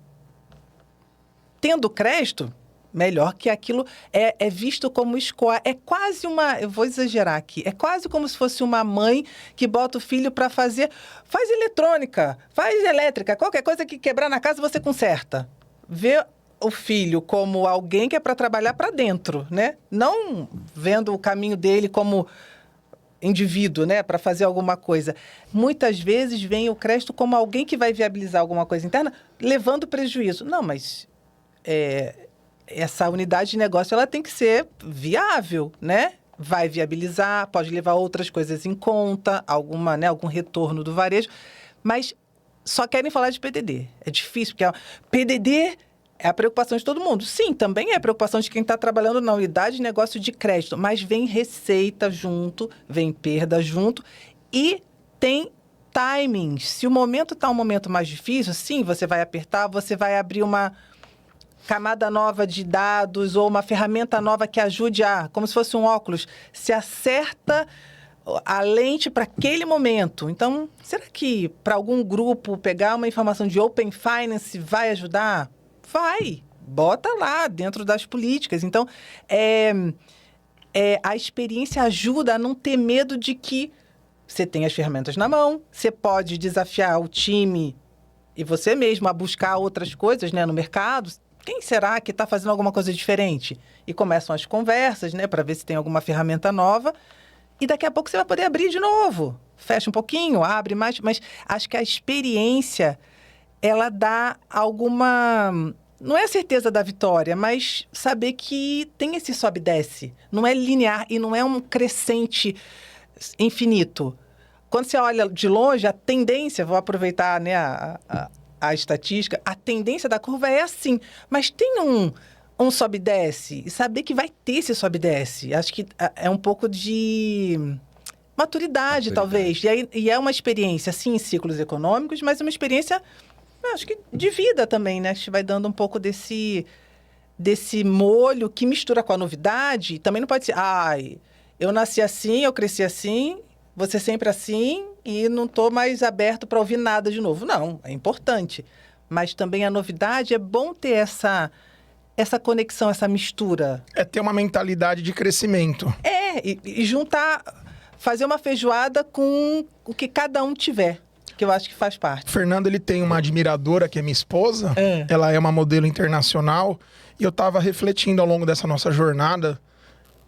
Tendo crédito, melhor que aquilo, é visto como escoar. É quase eu vou exagerar aqui, é quase como se fosse uma mãe que bota o filho para faz eletrônica, faz elétrica, qualquer coisa que quebrar na casa você conserta. Vê o filho como alguém que é para trabalhar para dentro, né? Não vendo o caminho dele como indivíduo, né? Para fazer alguma coisa. Muitas vezes vem o crédito como alguém que vai viabilizar alguma coisa interna, levando prejuízo. Não, mas essa unidade de negócio ela tem que ser viável, né? Vai viabilizar, pode levar outras coisas em conta, algum retorno do varejo. Mas só querem falar de PDD. É difícil, porque PDD é a preocupação de todo mundo. Sim, também é a preocupação de quem está trabalhando na unidade de negócio de crédito. Mas vem receita junto, vem perda junto e tem timings. Se o momento está um momento mais difícil, sim, você vai apertar, você vai abrir uma camada nova de dados ou uma ferramenta nova que ajude como se fosse um óculos, se acerta a lente para aquele momento. Então, será que para algum grupo pegar uma informação de Open Finance vai ajudar? Vai. Bota lá dentro das políticas. Então, a experiência ajuda a não ter medo de que você tem as ferramentas na mão, você pode desafiar o time e você mesmo a buscar outras coisas, né, no mercado. Quem será que está fazendo alguma coisa diferente? E começam as conversas, né, para ver se tem alguma ferramenta nova. E daqui a pouco você vai poder abrir de novo. Fecha um pouquinho, abre mais. Mas acho que a experiência, ela dá alguma... Não é a certeza da vitória, mas saber que tem esse sobe e desce. Não é linear e não é um crescente infinito. Quando você olha de longe, a tendência, vou aproveitar, né, a estatística, a tendência da curva é assim. Mas tem um sobe e desce, e saber que vai ter esse sobe e desce. Acho que é um pouco de maturidade, talvez. E é uma experiência, sim, em ciclos econômicos, mas uma experiência, acho que de vida também, né? A gente vai dando um pouco desse molho que mistura com a novidade. Também não pode ser, eu nasci assim, eu cresci assim, você sempre assim, e não estou mais aberto para ouvir nada de novo. Não, é importante. Mas também a novidade, é bom ter essa conexão, essa mistura. É ter uma mentalidade de crescimento. E juntar, fazer uma feijoada com o que cada um tiver, que eu acho que faz parte. O Fernando, ele tem uma admiradora, que é minha esposa. Ela é uma modelo internacional. E eu estava refletindo ao longo dessa nossa jornada,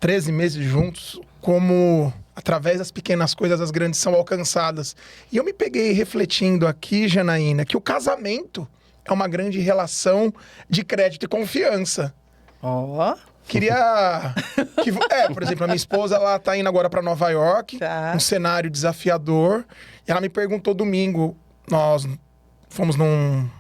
13 meses juntos, como através das pequenas coisas as grandes são alcançadas. E eu me peguei refletindo aqui, Janaína, que o casamento é uma grande relação de crédito e confiança. Queria... por exemplo, a minha esposa, ela tá indo agora para Nova York, um cenário desafiador. E ela me perguntou domingo, nós fomos num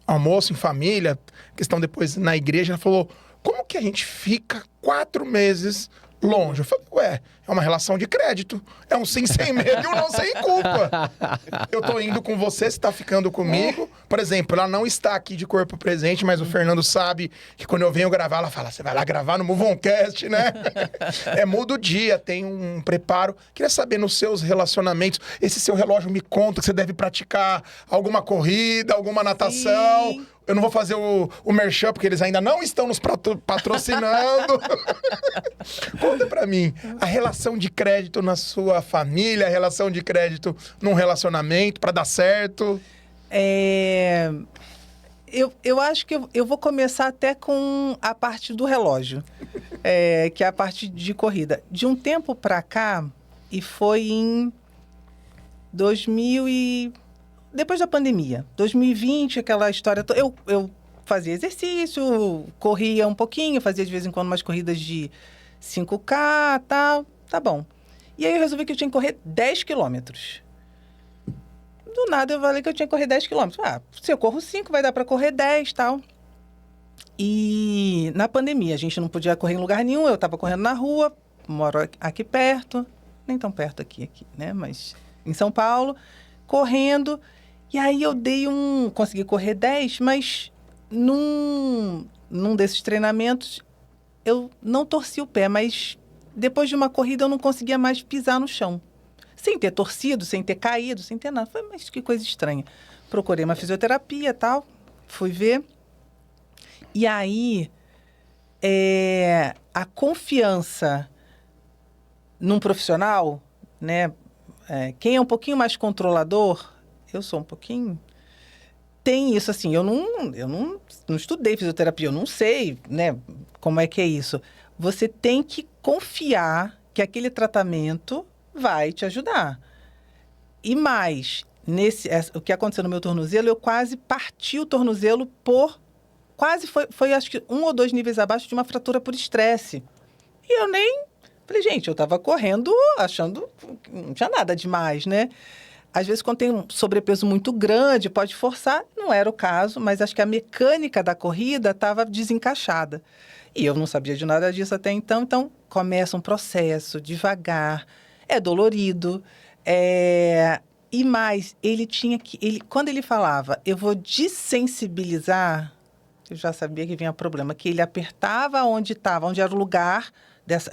almoço em família, questão depois na igreja, ela falou, como que a gente fica 4 meses longe? Eu falei, é uma relação de crédito. É um sim sem medo e um não sem culpa. Eu tô indo com você, você tá ficando comigo. Por exemplo, ela não está aqui de corpo presente, mas o Fernando sabe que quando eu venho gravar, ela fala, você vai lá gravar no Movoncast, né? Muda o dia, tem um preparo. Queria saber, nos seus relacionamentos, esse seu relógio me conta que você deve praticar alguma corrida, alguma natação. Sim. Eu não vou fazer o merchan, porque eles ainda não estão nos patrocinando. Conta pra mim, a relação de crédito na sua família, a relação de crédito num relacionamento, pra dar certo. Eu acho que eu vou começar até com a parte do relógio, que é a parte de corrida. De um tempo pra cá, e foi em 2000 e... Depois da pandemia, 2020, aquela história... Eu fazia exercício, corria um pouquinho, fazia de vez em quando umas corridas de 5K, tal, tá bom. E aí eu resolvi que eu tinha que correr 10 quilômetros. Do nada eu falei que eu tinha que correr 10 quilômetros. Se eu corro 5, vai dar para correr 10 e tal. E na pandemia, a gente não podia correr em lugar nenhum, eu estava correndo na rua, moro aqui perto, nem tão perto aqui, né? Mas em São Paulo, correndo... E aí eu consegui correr 10, mas num desses treinamentos eu não torci o pé, mas depois de uma corrida eu não conseguia mais pisar no chão. Sem ter torcido, sem ter caído, sem ter nada. Falei, mas que coisa estranha. Procurei uma fisioterapia e tal, fui ver. E aí a confiança num profissional, né? Quem é um pouquinho mais controlador... Eu sou um pouquinho... Tem isso, assim, eu não estudei fisioterapia, eu não sei, né, como é que é isso. Você tem que confiar que aquele tratamento vai te ajudar. E mais, o que aconteceu no meu tornozelo, eu quase parti o tornozelo quase foi acho que 1 ou 2 níveis abaixo de uma fratura por estresse. E eu nem... Falei, gente, eu estava correndo achando que não tinha nada demais, né? Às vezes, quando tem um sobrepeso muito grande, pode forçar. Não era o caso, mas acho que a mecânica da corrida estava desencaixada. E eu não sabia de nada disso até então. Então, começa um processo, devagar. É dolorido. E mais, quando ele falava, eu vou dessensibilizar, eu já sabia que vinha problema, que ele apertava onde era o lugar,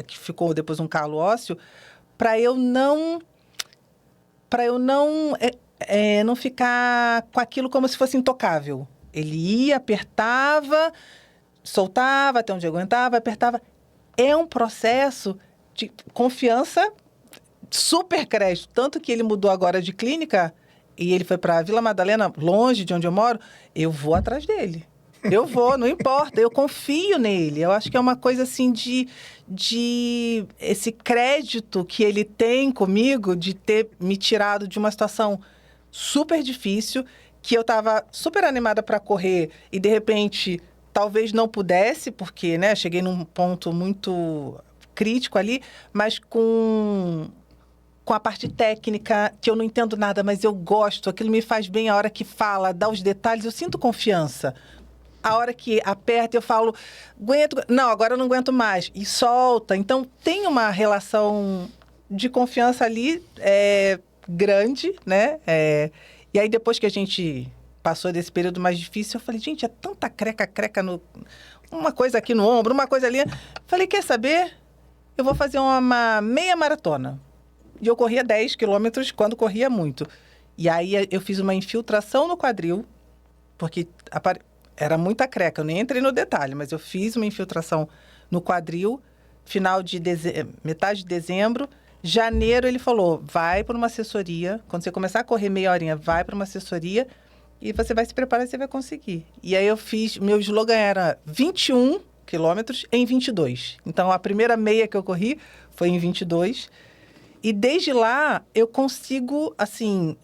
que ficou depois um calo ósseo, para eu não não ficar com aquilo como se fosse intocável. Ele ia, apertava, soltava até onde aguentava, apertava. É um processo de confiança super crédito. Tanto que ele mudou agora de clínica e ele foi para Vila Madalena, longe de onde eu moro, eu vou atrás dele. Eu vou, não importa, eu confio nele. Eu acho que é uma coisa assim de esse crédito que ele tem comigo de ter me tirado de uma situação super difícil, que eu estava super animada para correr e de repente talvez não pudesse, porque, né, cheguei num ponto muito crítico ali, mas com a parte técnica, que eu não entendo nada, mas eu gosto, aquilo me faz bem a hora que fala, dá os detalhes, eu sinto confiança. A hora que aperta, eu falo, aguento, não, agora eu não aguento mais, e solta. Então, tem uma relação de confiança ali grande, né? E aí, depois que a gente passou desse período mais difícil, eu falei, gente, é tanta creca, uma coisa aqui no ombro, uma coisa ali. Falei, quer saber? Eu vou fazer uma meia maratona. E eu corria 10 quilômetros quando corria muito. E aí eu fiz uma infiltração no quadril, porque era muita creca, eu nem entrei no detalhe, mas eu fiz uma infiltração no quadril, metade de dezembro. Janeiro ele falou, vai para uma assessoria, quando você começar a correr meia horinha, vai para uma assessoria e você vai se preparar e você vai conseguir. E aí eu fiz, meu slogan era 21 quilômetros em 22. Então a primeira meia que eu corri foi em 22. E desde lá, eu consigo, assim,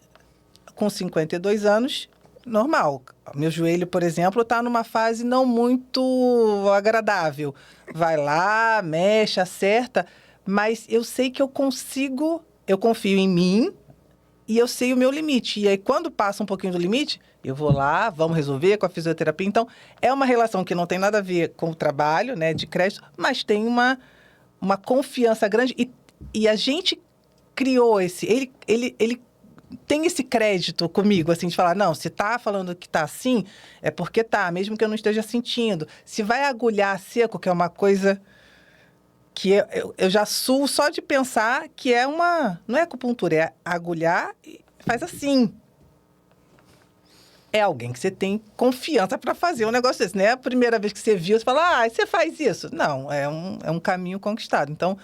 com 52 anos, normal. Meu joelho, por exemplo, está numa fase não muito agradável. Vai lá, mexe, acerta, mas eu sei que eu consigo, eu confio em mim e eu sei o meu limite. E aí, quando passa um pouquinho do limite, eu vou lá, vamos resolver com a fisioterapia. Então, é uma relação que não tem nada a ver com o trabalho, né, de crédito, mas tem uma confiança grande e a gente criou ele tem esse crédito comigo, assim, de falar, não, se tá falando que tá assim, é porque tá, mesmo que eu não esteja sentindo. Se vai agulhar seco, que é uma coisa que eu já suo só de pensar que não é acupuntura, é agulhar e faz assim. É alguém que você tem confiança para fazer um negócio desse. Não é a primeira vez que você viu, você fala, você faz isso. Não, é um caminho conquistado. Então,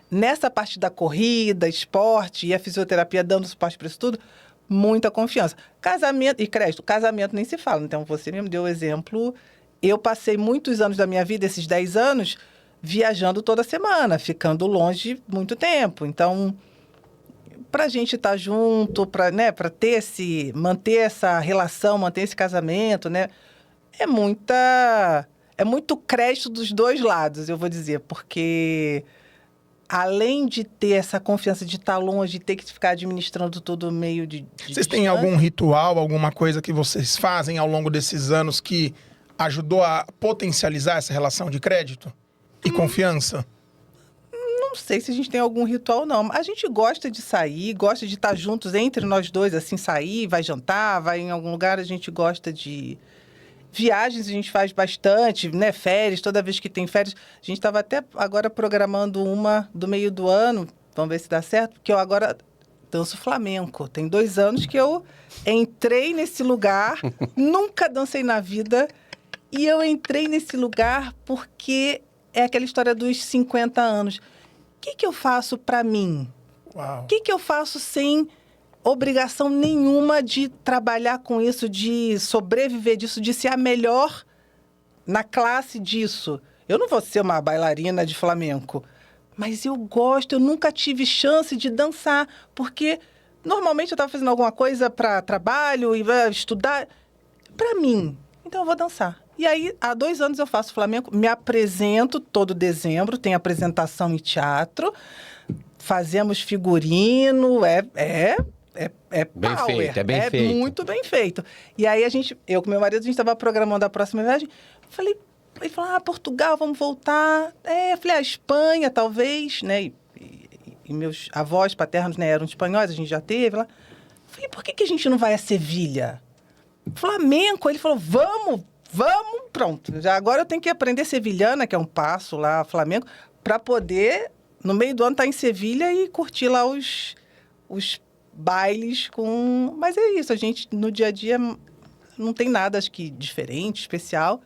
nessa parte da corrida, esporte e a fisioterapia dando suporte para isso tudo, muita confiança. Casamento e crédito, casamento nem se fala. Então, você mesmo deu o exemplo. Eu passei muitos anos da minha vida, esses 10 anos, viajando toda semana, ficando longe muito tempo. Então, para a gente estar junto, para manter essa relação, manter esse casamento, né, é muito crédito dos dois lados, eu vou dizer, porque além de ter essa confiança de estar longe, de ter que ficar administrando tudo meio de Vocês têm algum ritual, alguma coisa que vocês fazem ao longo desses anos que ajudou a potencializar essa relação de crédito e confiança? Não sei se a gente tem algum ritual, não. A gente gosta de sair, gosta de estar juntos entre nós dois, assim, sair, vai jantar, vai em algum lugar, a gente gosta de... Viagens a gente faz bastante, né? Férias, toda vez que tem férias. A gente estava até agora programando uma do meio do ano, vamos ver se dá certo, porque eu agora danço flamenco. Tem 2 anos que eu entrei nesse lugar, nunca dancei na vida, e eu entrei nesse lugar porque é aquela história dos 50 anos. O que eu faço para mim? Uau. O que eu faço sem obrigação nenhuma de trabalhar com isso, de sobreviver disso, de ser a melhor na classe disso? Eu não vou ser uma bailarina de flamenco, mas eu gosto, eu nunca tive chance de dançar, porque normalmente eu estava fazendo alguma coisa para trabalho e estudar para mim. Então eu vou dançar. E aí, há 2 anos eu faço flamenco, me apresento todo dezembro, tem apresentação em teatro, fazemos figurino, Bem power. feito, é bem feito. É muito bem feito. E aí eu com meu marido, a gente estava programando a próxima viagem. Ele falou, Portugal, vamos voltar. Eu falei, Espanha, talvez, né? E meus avós paternos, né, eram espanhóis, a gente já teve lá. Eu falei, por que a gente não vai a Sevilha? Flamengo. Ele falou, vamos, pronto. Já agora eu tenho que aprender sevilhana, que é um passo lá, Flamengo, para poder, no meio do ano, estar em Sevilha e curtir lá os bailes com... Mas é isso, a gente, no dia a dia, não tem nada, acho que, diferente, especial.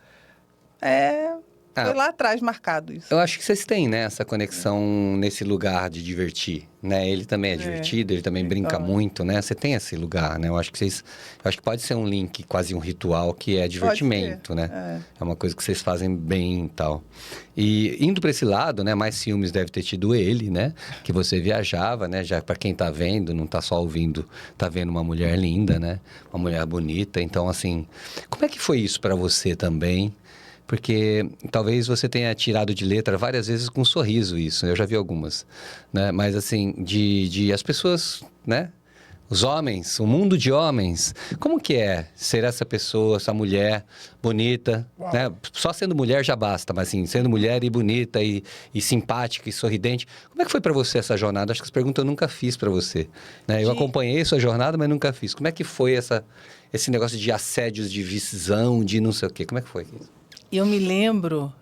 Foi lá atrás marcado isso. Eu acho que vocês têm, né, essa conexão nesse lugar de divertir, né? Ele também é divertido, ele também brinca muito, né? Você tem esse lugar, né? Eu acho que pode ser um link, quase um ritual, que é divertimento, né? É uma coisa que vocês fazem bem e tal. E indo para esse lado, né, mais ciúmes deve ter tido ele, né? Que você viajava, né? Já para quem tá vendo, não tá só ouvindo, tá vendo uma mulher linda, né? Uma mulher bonita. Então, assim, como é que foi isso para você também? Porque talvez você tenha tirado de letra várias vezes com um sorriso isso. Eu já vi algumas, né? Mas assim, de as pessoas, né? Os homens, o mundo de homens. Como que é ser essa pessoa, essa mulher bonita, né? Só sendo mulher já basta, mas assim, sendo mulher e bonita e simpática e sorridente. Como é que foi para você essa jornada? Acho que essa pergunta eu nunca fiz para você, né? Eu acompanhei sua jornada, mas nunca fiz. Como é que foi esse negócio de assédios, de visão, de não sei o quê? Como é que foi isso? Eu me lembro,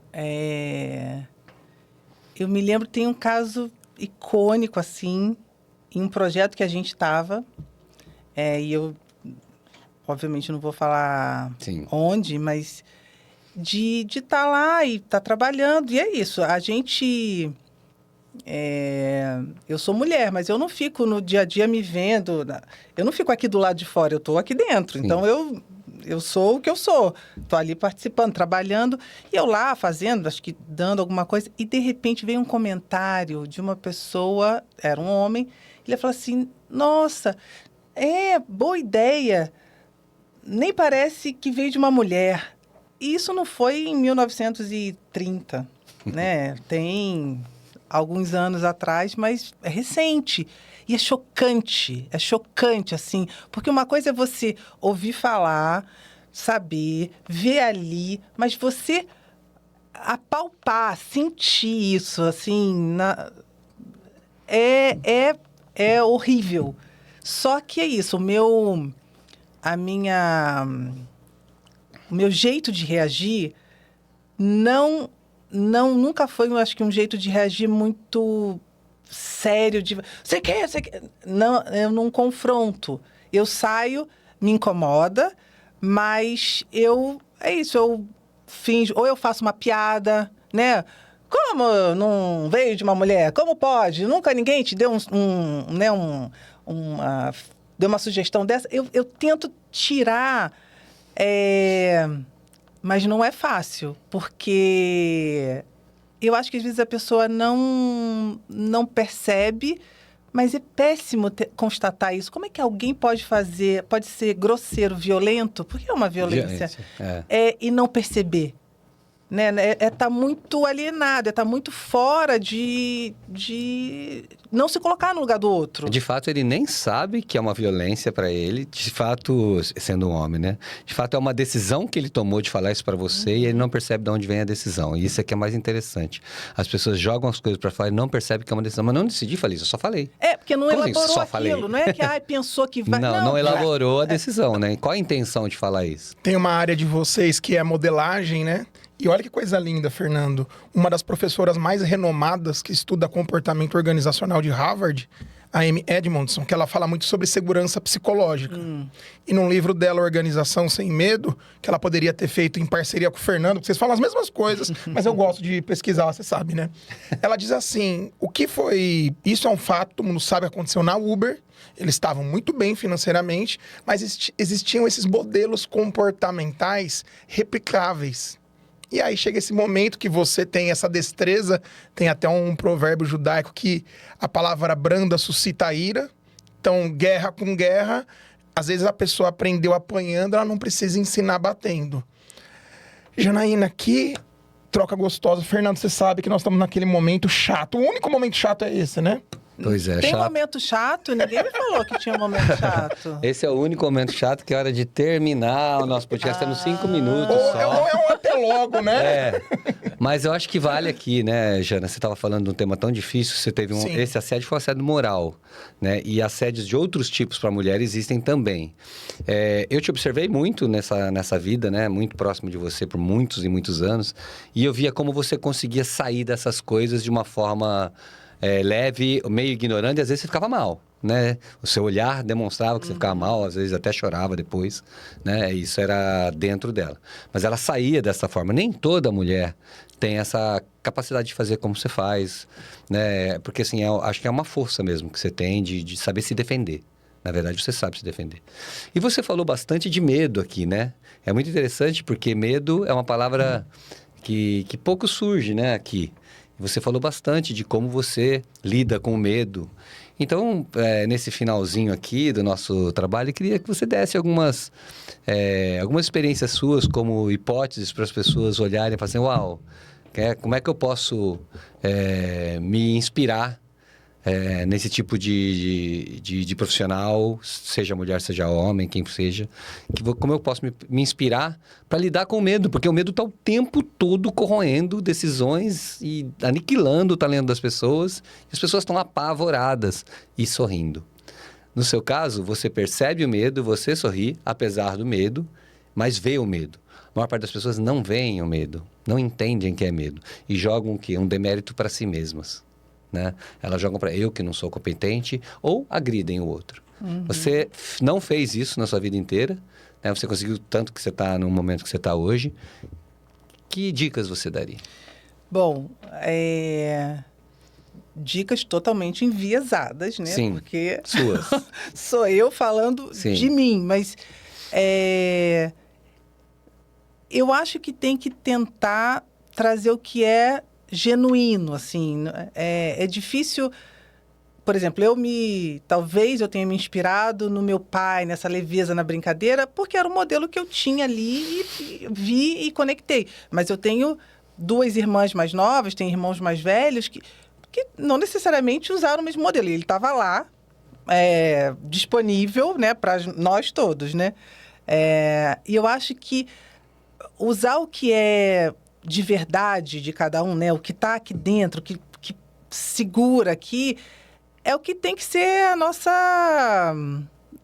tem um caso icônico, assim, em um projeto que a gente estava, e eu, obviamente, não vou falar onde, mas de estar lá e estar trabalhando, e é isso, a gente... eu sou mulher, mas eu não fico no dia a dia me vendo, eu não fico aqui do lado de fora, eu estou aqui dentro, então eu sou o que eu sou. Estou ali participando, trabalhando. E eu lá fazendo, acho que dando alguma coisa. E, de repente, veio um comentário de uma pessoa, era um homem. Ele falou assim, nossa, boa ideia. Nem parece que veio de uma mulher. E isso não foi em 1930, né? Tem alguns anos atrás, mas é recente. E é chocante, assim. Porque uma coisa é você ouvir falar, saber, ver ali, mas você apalpar, sentir isso, assim, é horrível. Só que é isso, o meu jeito de reagir nunca foi, eu acho que um jeito de reagir muito sério, você quer? Não, eu não confronto. Eu saio, me incomoda, mas eu finjo, ou eu faço uma piada, né? Como não veio de uma mulher? Como pode? Nunca ninguém te deu deu uma sugestão dessa? Eu tento tirar, mas não é fácil, porque eu acho que às vezes a pessoa não percebe, mas é péssimo constatar isso. Como é que alguém pode ser grosseiro, violento, porque é uma violência, e não perceber? Né? Tá muito alienado, tá muito fora de não se colocar no lugar do outro. De fato, ele nem sabe que é uma violência para ele. De fato, sendo um homem, né? De fato, é uma decisão que ele tomou de falar isso para você e ele não percebe de onde vem a decisão. E isso é que é mais interessante. As pessoas jogam as coisas para falar e não percebem que é uma decisão. Mas não decidi falar isso, eu só falei. Porque não Como elaborou só aquilo. Falei? Não é que pensou que vai... Não elaborou a decisão, né? Qual a intenção de falar isso? Tem uma área de vocês que é modelagem, né? E olha que coisa linda, Fernando. Uma das professoras mais renomadas que estuda comportamento organizacional de Harvard, a Amy Edmondson, que ela fala muito sobre segurança psicológica. E num livro dela, Organização Sem Medo, que ela poderia ter feito em parceria com o Fernando, porque vocês falam as mesmas coisas, mas eu gosto de pesquisar, você sabe, né? Ela diz assim, isso é um fato, todo mundo sabe, aconteceu na Uber, eles estavam muito bem financeiramente, mas existiam esses modelos comportamentais replicáveis. E aí chega esse momento que você tem essa destreza, tem até um provérbio judaico que a palavra branda suscita ira. Então, guerra com guerra, às vezes a pessoa aprendeu apanhando, ela não precisa ensinar batendo. Janaína, aqui, troca gostosa. Fernando, você sabe que nós estamos naquele momento chato. O único momento chato é esse, né? Pois é, Tem chato. momento chato? Ninguém me falou que tinha um momento chato. Esse é o único momento chato que é hora de terminar o nosso podcast. Temos 5 minutos Ou só. é um até logo, né? É, mas eu acho que vale aqui, né, Jana? Você estava falando de um tema tão difícil, você teve Sim. esse assédio foi um assédio moral, né? E assédios de outros tipos para mulher existem também. Eu te observei muito nessa vida, né? Muito próximo de você por muitos e muitos anos, e eu via como você conseguia sair dessas coisas de uma forma leve, meio ignorante, e às vezes você ficava mal. Né? O seu olhar demonstrava que você ficava mal, às vezes até chorava depois, né? Isso era dentro dela. Mas ela saía dessa forma. Nem toda mulher tem essa capacidade de fazer como você faz, né? Porque assim, acho que é uma força mesmo que você tem de saber se defender. Na verdade, você sabe se defender. E você falou bastante de medo aqui, né? É muito interessante porque medo é uma palavra que pouco surge, né, aqui. Você falou bastante de como você lida com o medo. Então, nesse finalzinho aqui do nosso trabalho, eu queria que você desse algumas experiências suas como hipóteses para as pessoas olharem e falarem assim, uau, como é que eu posso me inspirar nesse tipo de profissional, seja mulher, seja homem, quem seja, como eu posso me inspirar para lidar com o medo, porque o medo está o tempo todo corroendo decisões e aniquilando o talento das pessoas, e as pessoas estão apavoradas e sorrindo. No seu caso, você percebe o medo, você sorri, apesar do medo, mas vê o medo. A maior parte das pessoas não veem o medo, não entendem que é medo, e jogam o quê? Um demérito para si mesmas. Né? Elas jogam para eu que não sou competente ou agridem o outro. Uhum. Você não fez isso na sua vida inteira, né? Você conseguiu tanto que você está no momento que você está hoje. Que dicas você daria? Bom, dicas totalmente enviesadas, né? Sim, porque suas. Sou eu falando Sim. de mim, mas eu acho que tem que tentar trazer o que é genuíno, assim. É difícil... Por exemplo, talvez eu tenha me inspirado no meu pai, nessa leveza na brincadeira, porque era o modelo que eu tinha ali e vi e conectei. Mas eu tenho 2 irmãs mais novas, tenho irmãos mais velhos que não necessariamente usaram o mesmo modelo. Ele estava lá, disponível, né, para nós todos, né? E eu acho que usar o que é de verdade de cada um, né? O que está aqui dentro, que segura aqui, é o que tem que ser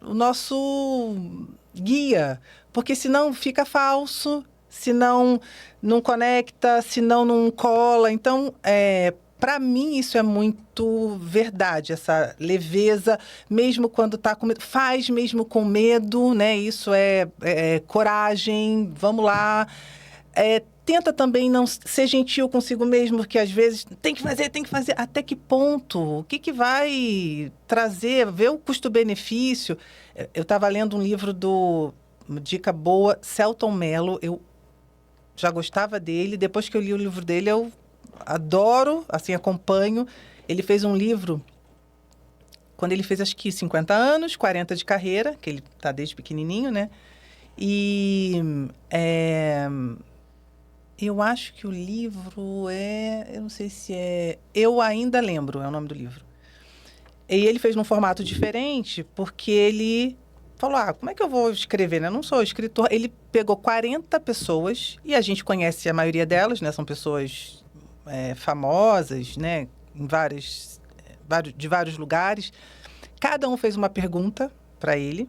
o nosso guia. Porque senão fica falso, senão não conecta, senão não cola. Então, para mim, isso é muito verdade, essa leveza, mesmo quando está com medo. Faz mesmo com medo, né? Isso é coragem, vamos lá. Tenta também não ser gentil consigo mesmo, porque às vezes tem que fazer. Até que ponto? O que vai trazer? Ver o custo-benefício. Eu estava lendo um livro uma dica boa, Selton Mello. Eu já gostava dele. Depois que eu li o livro dele, eu adoro, assim, acompanho. Ele fez um livro quando ele fez, acho que 50 anos, 40 de carreira, que ele está desde pequenininho, né? E... eu acho que o livro eu não sei se Eu Ainda Lembro, é o nome do livro. E ele fez num formato diferente, porque ele falou, como é que eu vou escrever, né? Eu não sou escritor. Ele pegou 40 pessoas, e a gente conhece a maioria delas, né? São pessoas famosas, né? De vários lugares. Cada um fez uma pergunta para ele.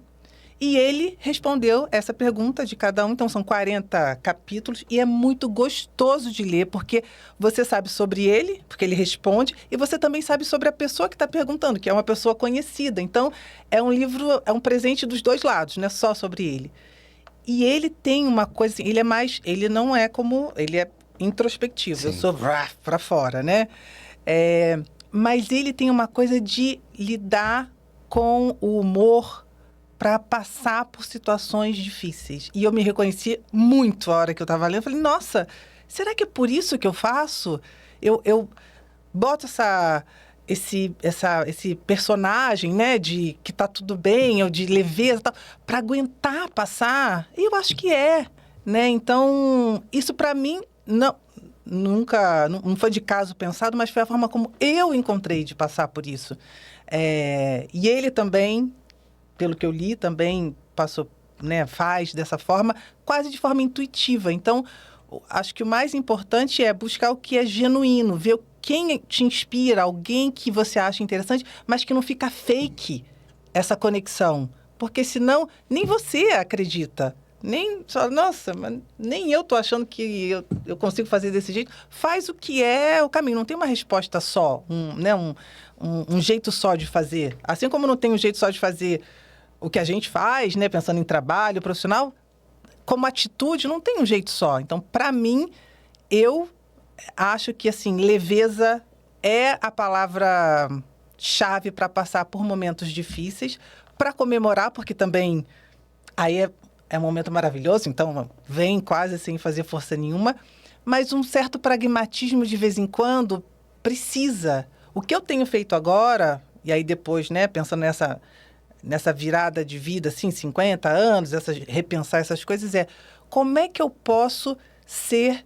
E ele respondeu essa pergunta de cada um. Então, são 40 capítulos. E é muito gostoso de ler, porque você sabe sobre ele, porque ele responde. E você também sabe sobre a pessoa que está perguntando, que é uma pessoa conhecida. Então, é um livro, é um presente dos 2 lados, não é só sobre ele. E ele tem uma coisa assim, ele não é como... Ele é introspectivo. Sim. Eu sou para fora, né? Mas ele tem uma coisa de lidar com o humor para passar por situações difíceis. E eu me reconheci muito a hora que eu estava lendo. Eu falei, nossa, será que é por isso que eu faço? Eu boto esse personagem, né, de que tá tudo bem, ou de leveza, para aguentar passar. E eu acho que né? Então, isso para mim nunca, não foi de caso pensado, mas foi a forma como eu encontrei de passar por isso. E ele também, pelo que eu li, também passou, né, faz dessa forma, quase de forma intuitiva. Então, acho que o mais importante é buscar o que é genuíno, ver quem te inspira, alguém que você acha interessante, mas que não fica fake essa conexão. Porque senão, nem você acredita. Nem só, nossa, mas nem eu tô achando que eu consigo fazer desse jeito. Faz o que é o caminho. Não tem uma resposta só, um jeito só de fazer. Assim como não tem um jeito só de fazer o que a gente faz, né? Pensando em trabalho profissional, como atitude, não tem um jeito só. Então, para mim, eu acho que, assim, leveza é a palavra-chave para passar por momentos difíceis, para comemorar, porque também aí é um momento maravilhoso, então vem quase sem fazer força nenhuma, mas um certo pragmatismo de vez em quando precisa. O que eu tenho feito agora, e aí depois, né, pensando nessa virada de vida, assim, 50 anos, repensar essas coisas, como é que eu posso ser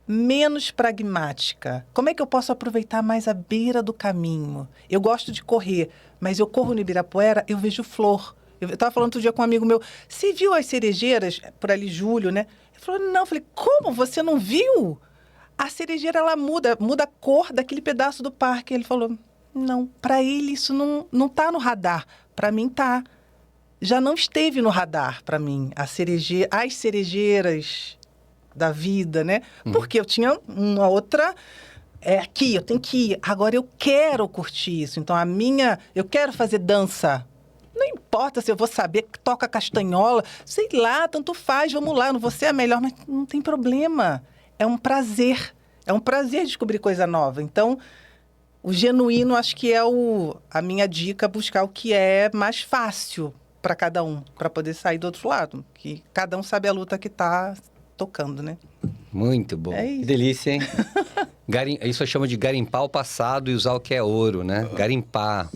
menos pragmática? Como é que eu posso aproveitar mais a beira do caminho? Eu gosto de correr, mas eu corro no Ibirapuera, eu vejo flor. Eu estava falando outro dia com um amigo meu, você viu as cerejeiras por ali, julho, né? Ele falou, não. Eu falei, como? Você não viu? A cerejeira, ela muda a cor daquele pedaço do parque. Ele falou, não, para ele isso não tá no radar. Para mim tá. Já não esteve no radar para mim as cerejeiras da vida, né? Porque eu tinha uma outra... aqui, eu tenho que ir. Agora eu quero curtir isso. Então, eu quero fazer dança. Não importa se eu vou saber que toca castanhola. Sei lá, tanto faz, vamos lá. Não vou ser a melhor, mas não tem problema. É um prazer. É um prazer descobrir coisa nova. Então, o genuíno, acho que é a minha dica, buscar o que é mais fácil para cada um, para poder sair do outro lado. Que cada um sabe a luta que está tocando, né? Muito bom. É isso. Que delícia, hein? Isso eu chamo de garimpar o passado e usar o que é ouro, né? Garimpar.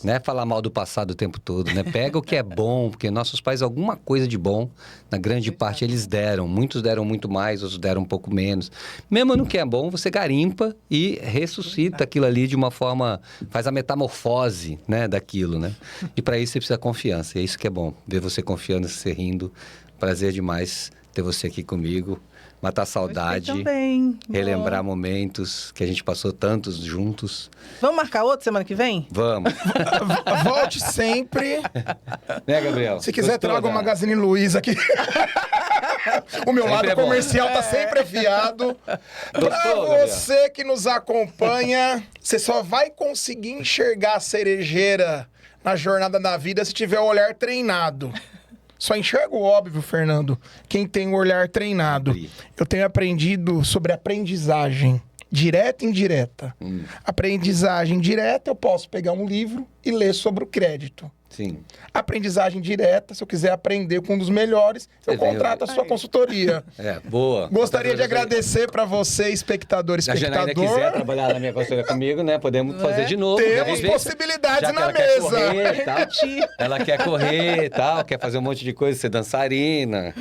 Não é falar mal do passado o tempo todo, né? Pega o que é bom, porque nossos pais, alguma coisa de bom, na grande parte, eles deram. Muitos deram muito mais, outros deram um pouco menos. Mesmo no que é bom, você garimpa e ressuscita aquilo ali de uma forma... Faz a metamorfose, né, daquilo, né? E para isso você precisa de confiança. E é isso que é bom. Ver você confiando, você rindo. Prazer demais ter você aqui comigo. Matar a saudade, também. relembrar momentos que a gente passou tantos juntos. Vamos marcar outro semana que vem? Vamos. Volte sempre. Né, Gabriel? Se quiser, Gostou, traga o né? Magazine Luiza aqui. O meu Sempre lado é bom. comercial tá sempre afiado. Pra Gabriel? você que nos acompanha, você só vai conseguir enxergar a cerejeira na jornada da vida se tiver o olhar treinado. Só enxerga o óbvio, Fernando, quem tem o olhar treinado. Eu tenho aprendido sobre aprendizagem direta e indireta. Aprendizagem direta, eu posso pegar um livro e ler sobre o crédito. Sim. Aprendizagem direta, se eu quiser aprender com um dos melhores, eu contrato a sua consultoria. Boa. Gostaria de agradecer para você, espectador e Se a Janaína espectador. quiser trabalhar na minha consultoria comigo, né? Podemos fazer de novo. Temos Quer ver? possibilidades Já que na ela quer mesa. correr e tal. Ela quer correr e tal, quer fazer um monte de coisa, ser dançarina.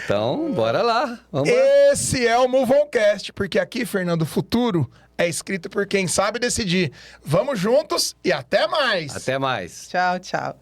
Então, bora lá. Vamos lá. Esse é o Move On Cast, porque aqui, Fernando, o futuro é escrito por quem sabe decidir. Vamos juntos e até mais! Até mais. Tchau, tchau.